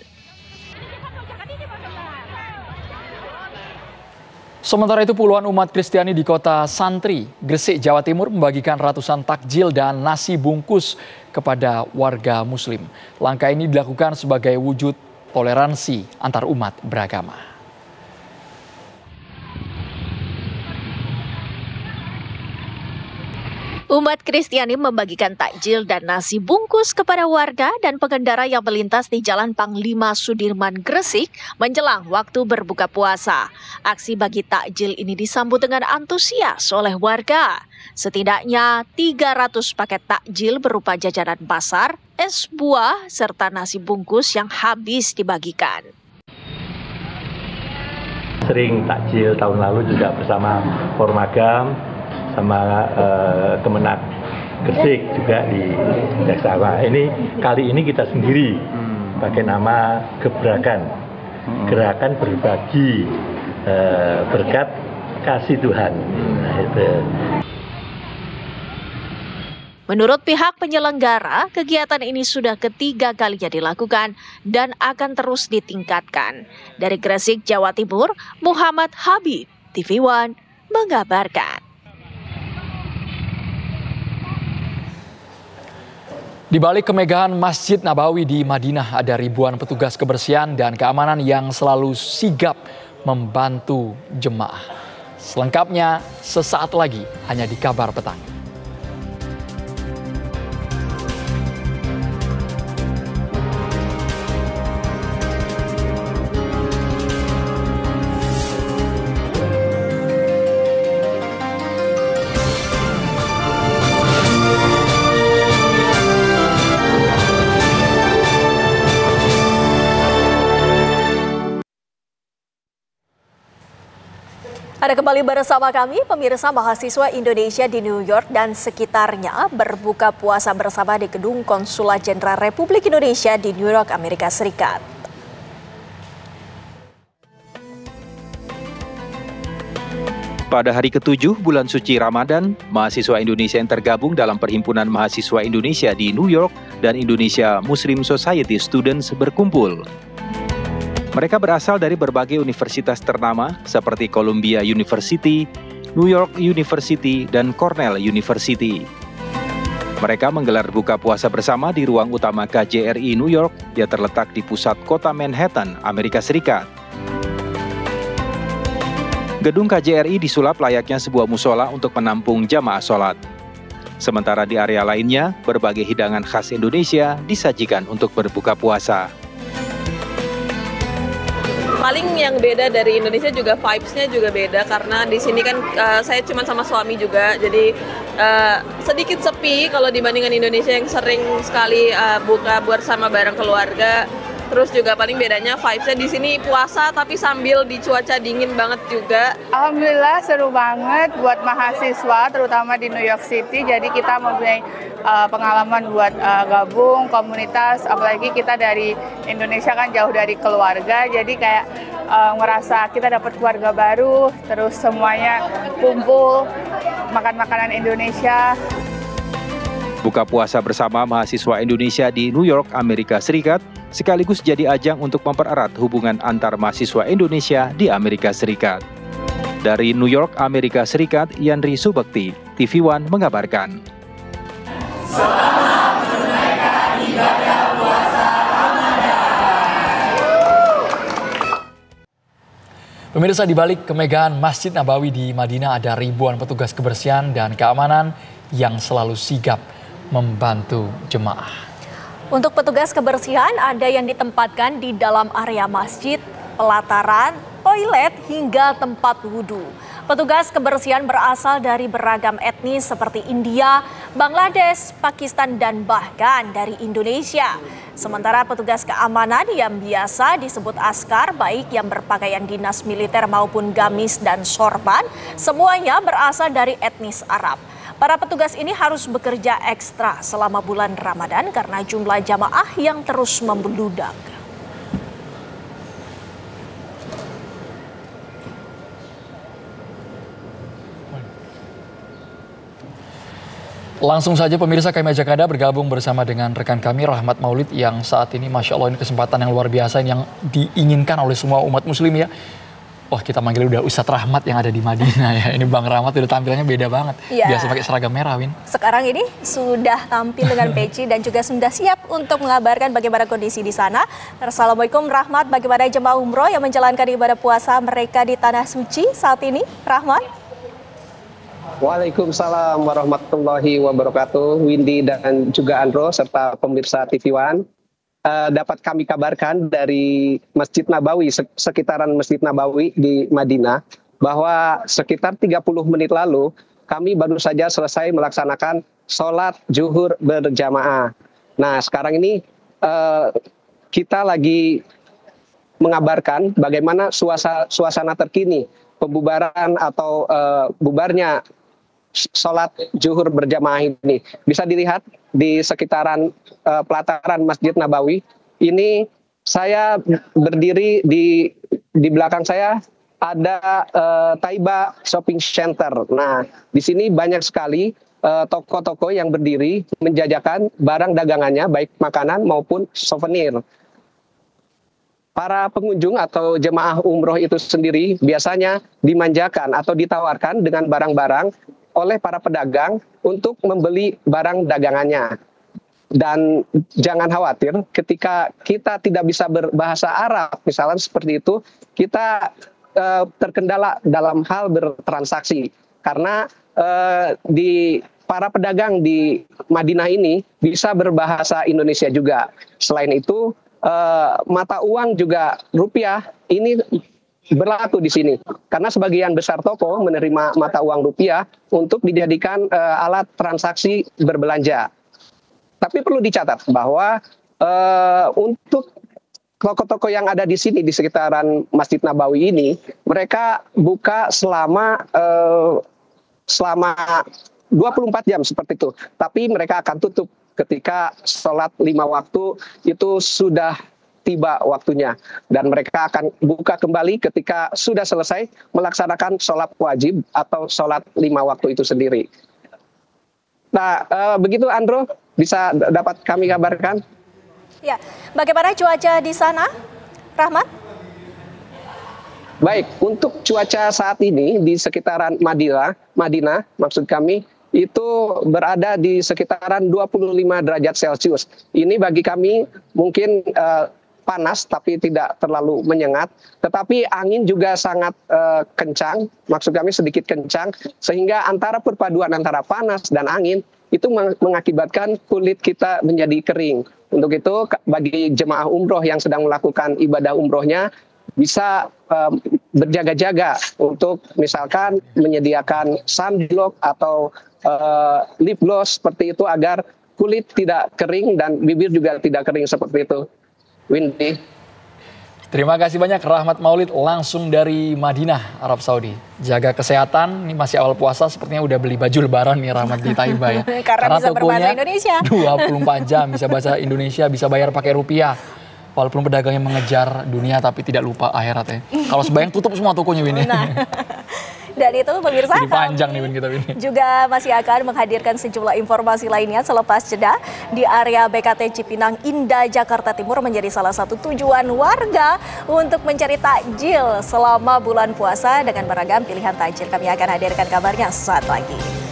Sementara itu, puluhan umat Kristiani di kota Santri, Gresik, Jawa Timur membagikan ratusan takjil dan nasi bungkus kepada warga Muslim. Langkah ini dilakukan sebagai wujud toleransi antar umat beragama. Umat Kristiani membagikan takjil dan nasi bungkus kepada warga dan pengendara yang melintas di Jalan Panglima Sudirman, Gresik menjelang waktu berbuka puasa. Aksi bagi takjil ini disambut dengan antusias oleh warga. Setidaknya 300 paket takjil berupa jajanan pasar, es buah, serta nasi bungkus yang habis dibagikan. Sering takjil tahun lalu juga bersama Formagam, sama Kemenak Gresik juga di Jaksara. Ini kali ini kita sendiri pakai nama Gebrakan, Gerakan Berbagi Berkat Kasih Tuhan. Nah, itu. Menurut pihak penyelenggara, kegiatan ini sudah ketiga kalinya dilakukan dan akan terus ditingkatkan. Dari Gresik, Jawa Timur, Muhammad Habib, TV One mengabarkan. Di balik kemegahan Masjid Nabawi di Madinah ada ribuan petugas kebersihan dan keamanan yang selalu sigap membantu jemaah. Selengkapnya sesaat lagi hanya di Kabar Petang. Ada kembali bersama kami, pemirsa. Mahasiswa Indonesia di New York dan sekitarnya berbuka puasa bersama di Gedung Konsulat Jenderal Republik Indonesia di New York, Amerika Serikat. Pada hari ke-7 bulan suci Ramadan, mahasiswa Indonesia yang tergabung dalam Perhimpunan Mahasiswa Indonesia di New York dan Indonesia Muslim Society Students berkumpul. Mereka berasal dari berbagai universitas ternama seperti Columbia University, New York University, dan Cornell University. Mereka menggelar buka puasa bersama di ruang utama KJRI New York yang terletak di pusat kota Manhattan, Amerika Serikat. Gedung KJRI disulap layaknya sebuah musola untuk menampung jamaah sholat. Sementara di area lainnya, berbagai hidangan khas Indonesia disajikan untuk berbuka puasa. Paling yang beda dari Indonesia juga vibes-nya juga beda karena di sini kan saya cuma sama suami juga, jadi sedikit sepi kalau dibandingkan Indonesia yang sering sekali buka bersama bareng keluarga. Terus juga paling bedanya vibes-nya di sini puasa tapi sambil di cuaca dingin banget juga. Alhamdulillah seru banget buat mahasiswa terutama di New York City. Jadi kita mempunyai pengalaman buat gabung komunitas, apalagi kita dari Indonesia kan jauh dari keluarga. Jadi kayak ngerasa kita dapat keluarga baru, terus semuanya kumpul makan makanan Indonesia. Buka puasa bersama mahasiswa Indonesia di New York, Amerika Serikat, sekaligus jadi ajang untuk mempererat hubungan antar mahasiswa Indonesia di Amerika Serikat. Dari New York, Amerika Serikat, Yandri Subekti, TV One mengabarkan. Selamat menunaikan ibadah puasa Ramadan. Pemirsa, di balik kemegahan Masjid Nabawi di Madinah ada ribuan petugas kebersihan dan keamanan yang selalu sigap membantu jemaah. Untuk petugas kebersihan ada yang ditempatkan di dalam area masjid, pelataran, toilet hingga tempat wudhu. Petugas kebersihan berasal dari beragam etnis seperti India, Bangladesh, Pakistan, dan bahkan dari Indonesia. Sementara petugas keamanan yang biasa disebut askar, baik yang berpakaian dinas militer maupun gamis dan sorban, semuanya berasal dari etnis Arab. Para petugas ini harus bekerja ekstra selama bulan Ramadan karena jumlah jamaah yang terus membludak. Langsung saja pemirsa, kami ajak Anda bergabung bersama dengan rekan kami Rahmat Maulid yang saat ini Masya Allah ini kesempatan yang luar biasa yang diinginkan oleh semua umat muslim ya. Wah, kita manggil udah Ustadz Rahmat yang ada di Madinah ya. Ini Bang Rahmat udah tampilannya beda banget. Ya. Biasa pakai seragam merah, Win. Sekarang ini sudah tampil dengan peci dan juga sudah siap untuk mengabarkan bagaimana kondisi di sana. Assalamualaikum Rahmat, bagaimana jemaah umroh yang menjalankan ibadah puasa mereka di Tanah Suci saat ini, Rahmat? Waalaikumsalam warahmatullahi wabarakatuh. Windy dan juga Andro serta pemirsa TV One. Dapat kami kabarkan dari Masjid Nabawi, sekitaran Masjid Nabawi di Madinah, bahwa sekitar 30 menit lalu kami baru saja selesai melaksanakan sholat zuhur berjamaah. Nah, sekarang ini kita lagi mengabarkan bagaimana suasana terkini pembubaran atau bubarnya sholat zuhur berjamaah ini. Bisa dilihat di sekitaran pelataran Masjid Nabawi. Ini saya berdiri di belakang saya ada Taiba Shopping Center. Nah, di sini banyak sekali toko-toko yang berdiri menjajakan barang dagangannya, baik makanan maupun souvenir. Para pengunjung atau jemaah umroh itu sendiri biasanya dimanjakan atau ditawarkan dengan barang-barang oleh para pedagang untuk membeli barang dagangannya. Dan jangan khawatir ketika kita tidak bisa berbahasa Arab, misalnya seperti itu, kita terkendala dalam hal bertransaksi. Karena para pedagang di Madinah ini bisa berbahasa Indonesia juga. Selain itu, mata uang juga rupiah ini berlaku di sini karena sebagian besar toko menerima mata uang rupiah untuk dijadikan alat transaksi berbelanja. Tapi perlu dicatat bahwa untuk toko-toko yang ada di sini di sekitaran Masjid Nabawi ini, mereka buka selama 24 jam seperti itu. Tapi mereka akan tutup ketika sholat 5 waktu itu sudah tiba waktunya. Dan mereka akan buka kembali ketika sudah selesai melaksanakan sholat wajib atau sholat 5 waktu itu sendiri. Nah, begitu Andro, bisa dapat kami kabarkan. Ya, bagaimana cuaca di sana, Rahmat? Baik, untuk cuaca saat ini di sekitaran Madinah maksud kami, itu berada di sekitaran 25 derajat Celcius. Ini bagi kami mungkin panas tapi tidak terlalu menyengat. Tetapi angin juga sangat kencang, maksud kami sedikit kencang. Sehingga perpaduan antara panas dan angin itu mengakibatkan kulit kita menjadi kering. Untuk itu bagi jemaah umroh yang sedang melakukan ibadah umrohnya, bisa berjaga-jaga untuk misalkan menyediakan sunblock atau lip gloss seperti itu agar kulit tidak kering dan bibir juga tidak kering seperti itu. Windy. Terima kasih banyak Rahmat Maulid langsung dari Madinah, Arab Saudi. Jaga kesehatan, ini masih awal puasa sepertinya udah beli baju lebaran nih Rahmat di Taiba ya. Karena bisa berbahasa Indonesia. 24 jam bisa bahasa Indonesia, bisa bayar pakai rupiah. Walaupun pedagangnya mengejar dunia tapi tidak lupa akhirat ya. Kalau sebayang tutup semua tokonya Winnie. Nah. Dan itu pemirsa panjang nih kita ini. Juga masih akan menghadirkan sejumlah informasi lainnya selepas jeda. Di area BKT Cipinang Indah, Jakarta Timur menjadi salah satu tujuan warga untuk mencari takjil selama bulan puasa dengan beragam pilihan takjil. Kami akan hadirkan kabarnya sesaat lagi.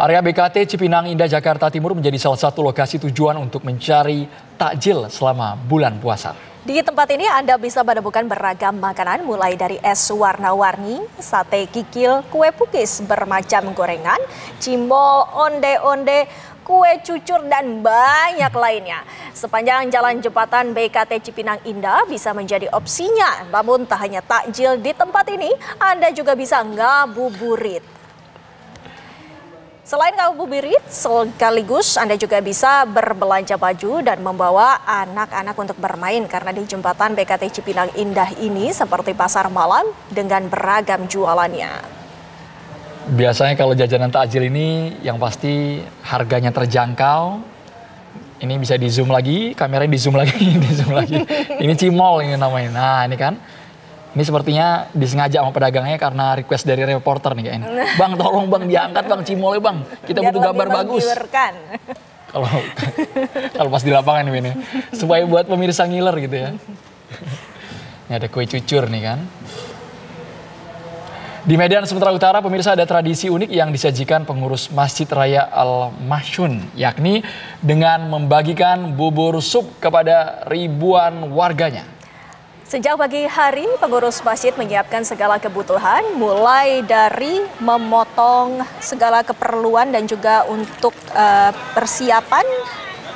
Area BKT Cipinang Indah, Jakarta Timur menjadi salah satu lokasi tujuan untuk mencari takjil selama bulan puasa. Di tempat ini Anda bisa menemukan beragam makanan mulai dari es warna-warni, sate kikil, kue pukis bermacam gorengan, cimol, onde-onde, kue cucur, dan banyak lainnya. Sepanjang jalan jembatan BKT Cipinang Indah bisa menjadi opsinya. Namun tak hanya takjil di tempat ini, Anda juga bisa ngabuburit. Selain ngabuburit, sekaligus Anda juga bisa berbelanja baju dan membawa anak-anak untuk bermain karena di jembatan BKT Cipinang Indah ini seperti pasar malam dengan beragam jualannya. Biasanya kalau jajanan takjil ini yang pasti harganya terjangkau. Ini bisa di zoom lagi, kameranya di zoom lagi, di zoom lagi. Ini cimol ini namanya. Nah ini kan Ini sepertinya disengaja sama pedagangnya karena request dari reporter nih kayaknya. Bang, tolong bang diangkat bang cimolnya bang. Kita butuh gambar bagus. Kalau pas di lapangan ini, supaya buat pemirsa ngiler gitu ya. Ini ada kue cucur nih kan. Di Medan Sumatera Utara, pemirsa, ada tradisi unik yang disajikan pengurus Masjid Raya Al-Masyun, yakni dengan membagikan bubur sup kepada ribuan warganya. Sejak pagi hari, pengurus masjid menyiapkan segala kebutuhan, mulai dari memotong segala keperluan dan juga untuk persiapan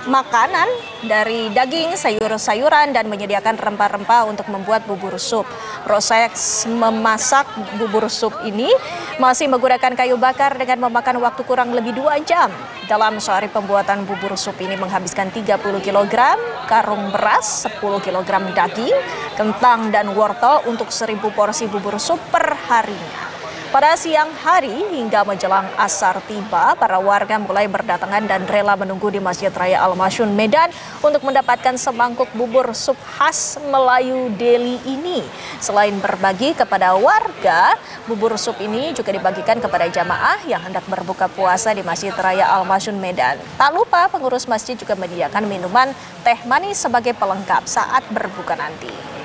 makanan dari daging, sayur-sayuran, dan menyediakan rempah-rempah untuk membuat bubur sup. Proses memasak bubur sup ini masih menggunakan kayu bakar dengan memakan waktu kurang lebih 2 jam. Dalam sehari pembuatan bubur sup ini menghabiskan 30 kg karung beras, 10 kg daging, kentang, dan wortel untuk 1000 porsi bubur sup per harinya. Pada siang hari hingga menjelang asar tiba, para warga mulai berdatangan dan rela menunggu di Masjid Raya Al-Masyun Medan untuk mendapatkan semangkuk bubur sup khas Melayu Deli ini. Selain berbagi kepada warga, bubur sup ini juga dibagikan kepada jamaah yang hendak berbuka puasa di Masjid Raya Al-Masyun Medan. Tak lupa pengurus masjid juga menyediakan minuman teh manis sebagai pelengkap saat berbuka nanti.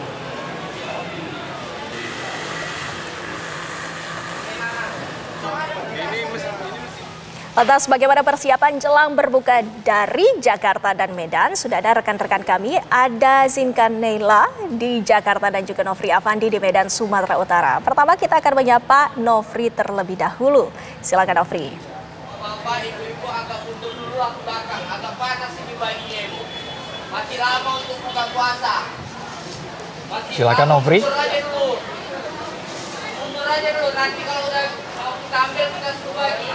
Lantas bagaimana persiapan jelang berbuka dari Jakarta dan Medan? Sudah ada rekan-rekan kami, ada Zinka Neila di Jakarta dan juga Nofri Afandi di Medan, Sumatera Utara. Pertama kita akan menyapa Nofri terlebih dahulu. Silakan Nofri. Bapak, ibu-ibu agak mundur dulu ke belakang, agak panas ini baginya ibu. Masih lama untuk buka puasa. Silakan Nofri. Mundur aja dulu. Mundur aja dulu, nanti kalau udah mau kita ambil kita suruh bagi.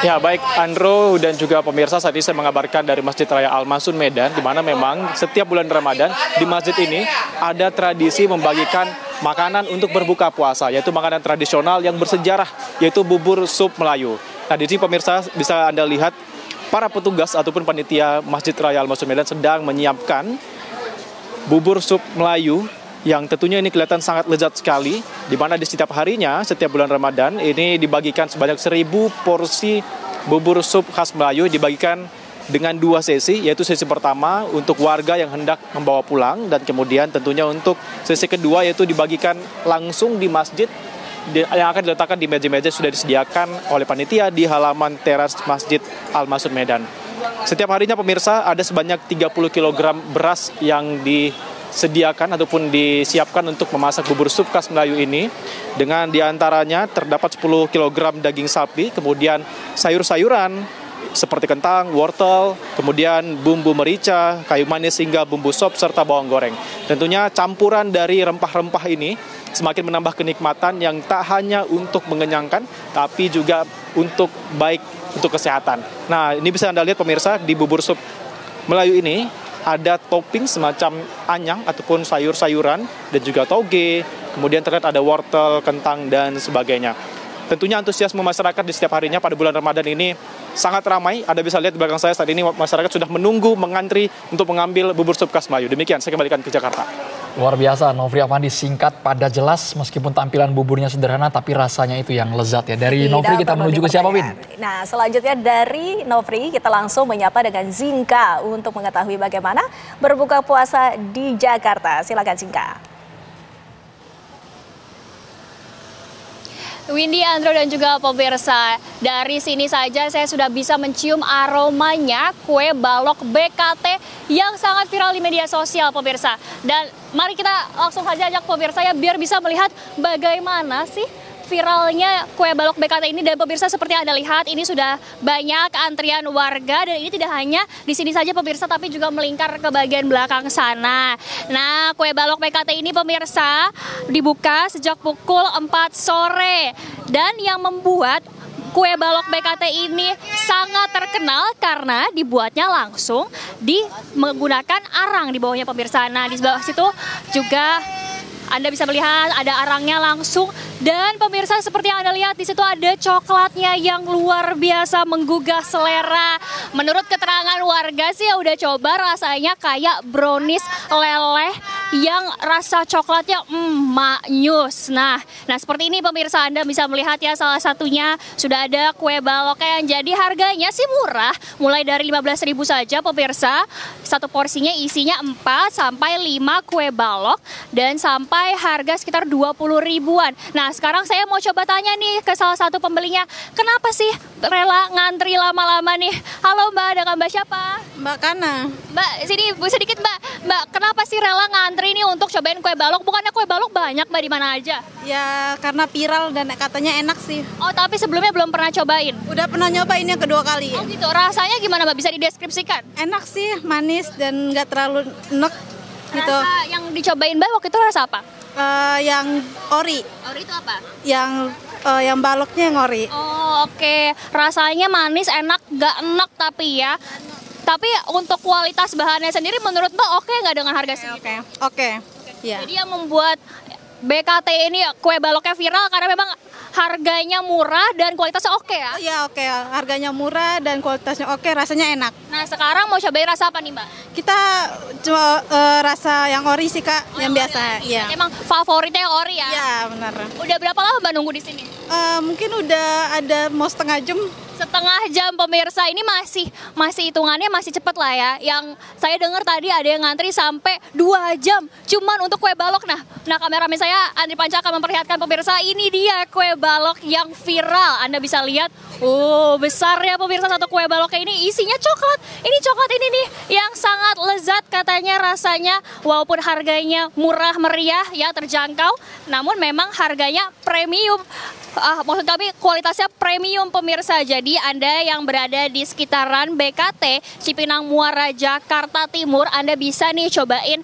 Ya, baik Andro dan juga pemirsa, saat ini saya mengabarkan dari Masjid Raya Al-Masyun Medan, di mana memang setiap bulan Ramadan di masjid ini ada tradisi membagikan makanan untuk berbuka puasa, yaitu makanan tradisional yang bersejarah, yaitu bubur sup Melayu. Nah, di sini pemirsa bisa Anda lihat para petugas ataupun panitia Masjid Raya Al-Masyun Medan sedang menyiapkan bubur sup Melayu yang tentunya ini kelihatan sangat lezat sekali, di mana di setiap harinya, setiap bulan Ramadan, ini dibagikan sebanyak 1000 porsi bubur sup khas Melayu, dibagikan dengan 2 sesi, yaitu sesi pertama untuk warga yang hendak membawa pulang, dan kemudian tentunya untuk sesi kedua, yaitu dibagikan langsung di masjid, yang akan diletakkan di meja-meja sudah disediakan oleh panitia di halaman teras Masjid Al-Masyun Medan. Setiap harinya pemirsa ada sebanyak 30 kg beras yang disediakan ataupun disiapkan untuk memasak bubur sup khas Melayu ini, dengan diantaranya terdapat 10 kg daging sapi, kemudian sayur-sayuran seperti kentang, wortel, kemudian bumbu merica, kayu manis hingga bumbu sop serta bawang goreng. Tentunya campuran dari rempah-rempah ini semakin menambah kenikmatan yang tak hanya untuk mengenyangkan, tapi juga untuk baik untuk kesehatan. Nah, ini bisa Anda lihat pemirsa, di bubur sup Melayu ini ada topping semacam anyang ataupun sayur-sayuran dan juga toge, kemudian terlihat ada wortel, kentang, dan sebagainya. Tentunya antusiasme masyarakat di setiap harinya pada bulan Ramadan ini sangat ramai. Anda bisa lihat di belakang saya saat ini masyarakat sudah menunggu, mengantri untuk mengambil bubur sup khas Melayu. Demikian, saya kembalikan ke Jakarta. Luar biasa, Nofri Afandi, singkat, padat, jelas, meskipun tampilan buburnya sederhana, tapi rasanya itu yang lezat ya. Dari Nofri kita menuju ke siapa, Win? Nah, selanjutnya dari Nofri kita langsung menyapa dengan Zinka untuk mengetahui bagaimana berbuka puasa di Jakarta. Silakan Zinka. Windy, Andro, dan juga pemirsa, dari sini saja saya sudah bisa mencium aromanya kue balok BKT yang sangat viral di media sosial, pemirsa. Dan mari kita langsung saja ajak pemirsa ya, biar bisa melihat bagaimana sih viralnya kue balok BKT ini. Dan pemirsa, seperti yang Anda lihat, ini sudah banyak antrian warga, dan ini tidak hanya di sini saja pemirsa, tapi juga melingkar ke bagian belakang sana. Nah, kue balok BKT ini pemirsa dibuka sejak pukul 4 sore, dan yang membuat kue balok BKT ini sangat terkenal karena dibuatnya langsung menggunakan arang di bawahnya pemirsa. Nah, di sebelah situ juga Anda bisa melihat ada arangnya langsung, dan pemirsa seperti yang Anda lihat di situ ada coklatnya yang luar biasa menggugah selera. Menurut keterangan warga sih yang udah coba, rasanya kayak brownies leleh yang rasa coklatnya maknyus. Nah seperti ini pemirsa, Anda bisa melihat ya, salah satunya sudah ada kue baloknya yang jadi harganya sih murah, mulai dari 15.000 saja pemirsa. Satu porsinya isinya 4 sampai 5 kue balok dan sampai harga sekitar 20 ribuan. Nah sekarang saya mau coba tanya nih ke salah satu pembelinya, kenapa sih rela ngantri lama-lama nih? Halo Mbak, dengan Mbak siapa? Mbak Kana. Mbak, sini sedikit Mbak, kenapa sih rela ngantri nih untuk cobain kue balok? Bukannya kue balok banyak Mbak di mana aja? Ya karena viral dan katanya enak sih. Oh tapi sebelumnya belum pernah cobain? Udah pernah nyobain yang kedua kali. Oh gitu, rasanya gimana Mbak, bisa dideskripsikan? Enak sih, manis dan nggak terlalu enek gitu. Rasa yang dicobain Mbak waktu itu rasa apa? Yang ori. Ori itu apa? Yang baloknya yang ori. Oh oke. Rasanya manis, enak, nggak enak tapi ya. Tapi untuk kualitas bahannya sendiri menurut Mbak oke nggak dengan harga segitu? Oke. Ya. Jadi yang membuat BKT ini kue baloknya viral karena memang harganya murah dan kualitasnya oke ya? Iya oke, harganya murah dan kualitasnya oke, rasanya enak. Nah sekarang mau cobain rasa apa nih Mbak? Kita cuma rasa yang ori sih Kak, yang biasa. Iya. Emang favoritnya yang ori ya? Iya benar. Udah berapa lama Mbak nunggu di sini? Mungkin udah ada mau setengah jam. Setengah jam pemirsa, ini masih hitungannya masih cepet lah ya. Yang saya dengar tadi ada yang ngantri sampai 2 jam cuman untuk kue balok. Nah kameramen saya Andri Panca akan memperlihatkan pemirsa, ini dia kue balok yang viral. Anda bisa lihat, besar ya pemirsa satu kue baloknya ini, isinya coklat. Ini coklat ini nih yang sangat lezat katanya rasanya, walaupun harganya murah meriah ya, terjangkau, namun memang harganya premium. Maksud kami kualitasnya premium pemirsa. Jadi Anda yang berada di sekitaran BKT Cipinang Muara Jakarta Timur, Anda bisa nih cobain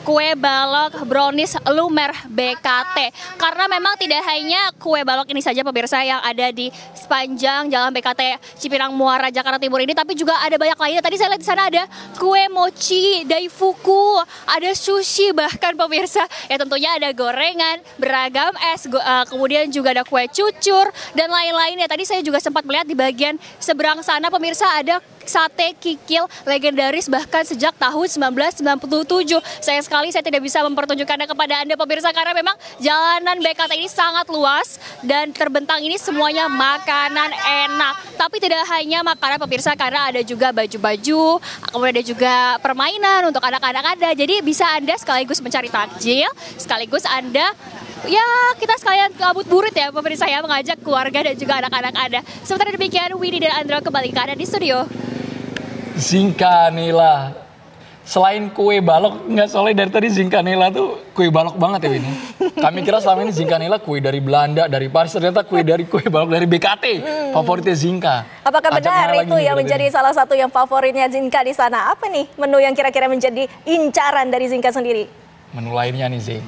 kue balok brownies Lumer BKT. Karena memang tidak hanya kue balok ini saja pemirsa yang ada di sepanjang jalan BKT Cipinang Muara Jakarta Timur ini, tapi juga ada banyak lainnya. Tadi saya lihat di sana ada kue mochi, daifuku, ada sushi bahkan pemirsa. Ya tentunya ada gorengan, beragam es, kemudian juga ada kue cucur dan lain-lainnya. Tadi saya juga sempat melihat di bagian seberang sana pemirsa ada sate kikil legendaris bahkan sejak tahun 1997. Sayang sekali saya tidak bisa mempertunjukkannya kepada Anda pemirsa karena memang jalanan BKT ini sangat luas dan terbentang ini semuanya makanan enak. Tapi tidak hanya makanan pemirsa, karena ada juga baju-baju, kemudian ada juga permainan untuk anak-anak Anda. Jadi bisa Anda sekaligus mencari takjil, sekaligus Anda kita sekalian ngabuburit ya pemirsa ya, mengajak keluarga dan juga anak-anak Anda. Sementara demikian, Winnie dan Andro kembali ke Anda di studio. Zinkanela. Selain kue balok, soalnya dari tadi Zinkanela tuh kue balok banget ya Winnie. Kami kira selama ini Zinkanela kue dari Belanda, dari Paris, ternyata kue balok dari BKT. Favoritnya Zinka. Apakah benar itu yang menjadi salah satu yang favoritnya Zinka di sana? Apa nih menu yang kira-kira menjadi incaran dari Zinka sendiri? Menu lainnya nih Zin.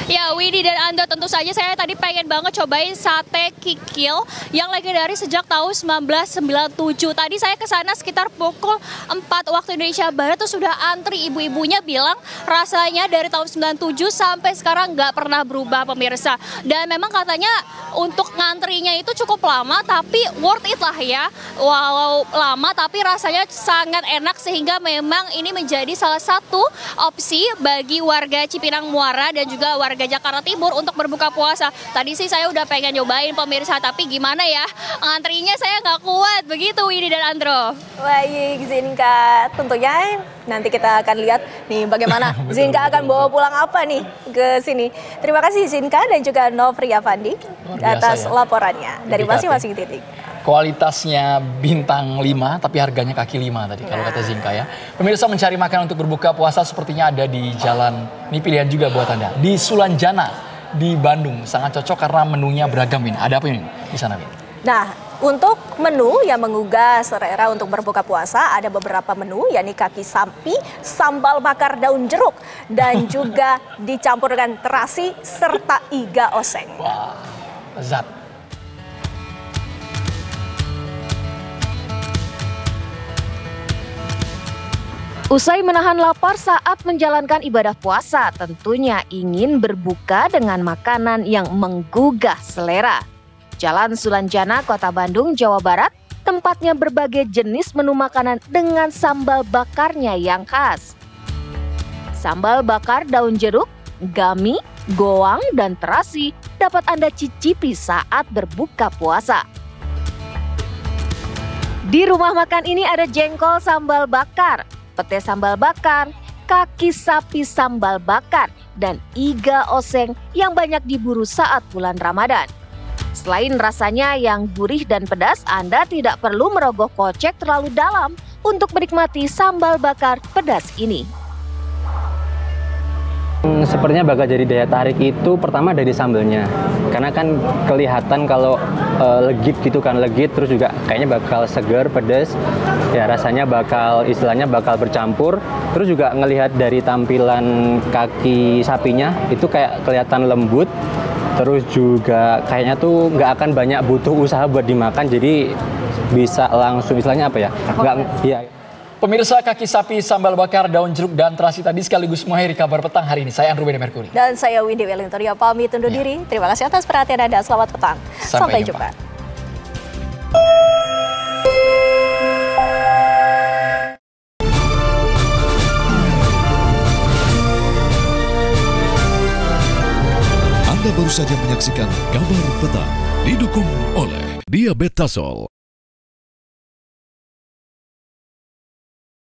Ya Winnie dan Anda, tentu saja saya tadi pengen banget cobain sate kikil yang legendaris sejak tahun 1997. Tadi saya ke sana sekitar pukul 4 waktu Indonesia Barat tuh sudah antri. Ibu-ibunya bilang rasanya dari tahun 97 sampai sekarang nggak pernah berubah pemirsa. Dan memang katanya untuk ngantrinya itu cukup lama tapi worth it lah ya. Walau lama tapi rasanya sangat enak sehingga memang ini menjadi salah satu opsi bagi warga Cipinang Muara dan juga warga Jakarta Timur untuk berbuka puasa. Tadi sih saya udah pengen nyobain pemirsa, tapi gimana ya, antrinya saya nggak kuat. Begitu Winnie dan Andro. Baik Zinka, tentunya nanti kita akan lihat nih bagaimana Zinka akan bawa pulang apa nih ke sini. Terima kasih Zinka dan juga Nofri Afandi atas laporannya dari masing-masing titik. Kualitasnya bintang 5 tapi harganya kaki 5 tadi kalau kata Zinka ya. Pemirsa, mencari makanan untuk berbuka puasa sepertinya ada di jalan, ini pilihan juga buat Anda, di Sulanjana di Bandung. Sangat cocok karena menunya beragam ini. Ada apa ini di sana, Bin? Nah, untuk menu yang menggugah selera untuk berbuka puasa ada beberapa menu, yakni kaki sapi, sambal bakar daun jeruk, dan juga dicampur dengan terasi serta iga oseng. Wah, lezat. Usai menahan lapar saat menjalankan ibadah puasa, tentunya ingin berbuka dengan makanan yang menggugah selera. Jalan Sulanjana, Kota Bandung, Jawa Barat, tempatnya berbagai jenis menu makanan dengan sambal bakarnya yang khas. Sambal bakar daun jeruk, gami, goang, dan terasi dapat Anda cicipi saat berbuka puasa. Di rumah makan ini ada jengkol sambal bakar, pete sambal bakar, kaki sapi sambal bakar, dan iga oseng yang banyak diburu saat bulan Ramadan. Selain rasanya yang gurih dan pedas, Anda tidak perlu merogoh kocek terlalu dalam untuk menikmati sambal bakar pedas ini. Sepertinya bakal jadi daya tarik itu pertama dari sambelnya, karena kan kelihatan kalau legit gitu kan, legit, terus juga kayaknya bakal segar, pedas, ya rasanya bakal istilahnya bakal bercampur. Terus juga ngelihat dari tampilan kaki sapinya itu kayak kelihatan lembut, terus juga kayaknya tuh nggak akan banyak butuh usaha buat dimakan, jadi bisa langsung istilahnya apa ya, nggak, ya. Pemirsa, kaki sapi, sambal bakar, daun jeruk, dan terasi tadi sekaligus mengakhiri kabar petang hari ini. Saya Andrew Bede Merkuri. Dan saya Windy Wellingtonia pamit undur diri. Terima kasih atas perhatian Anda. Selamat petang. Sampai jumpa. Anda baru saja menyaksikan kabar petang didukung oleh Diabetasol.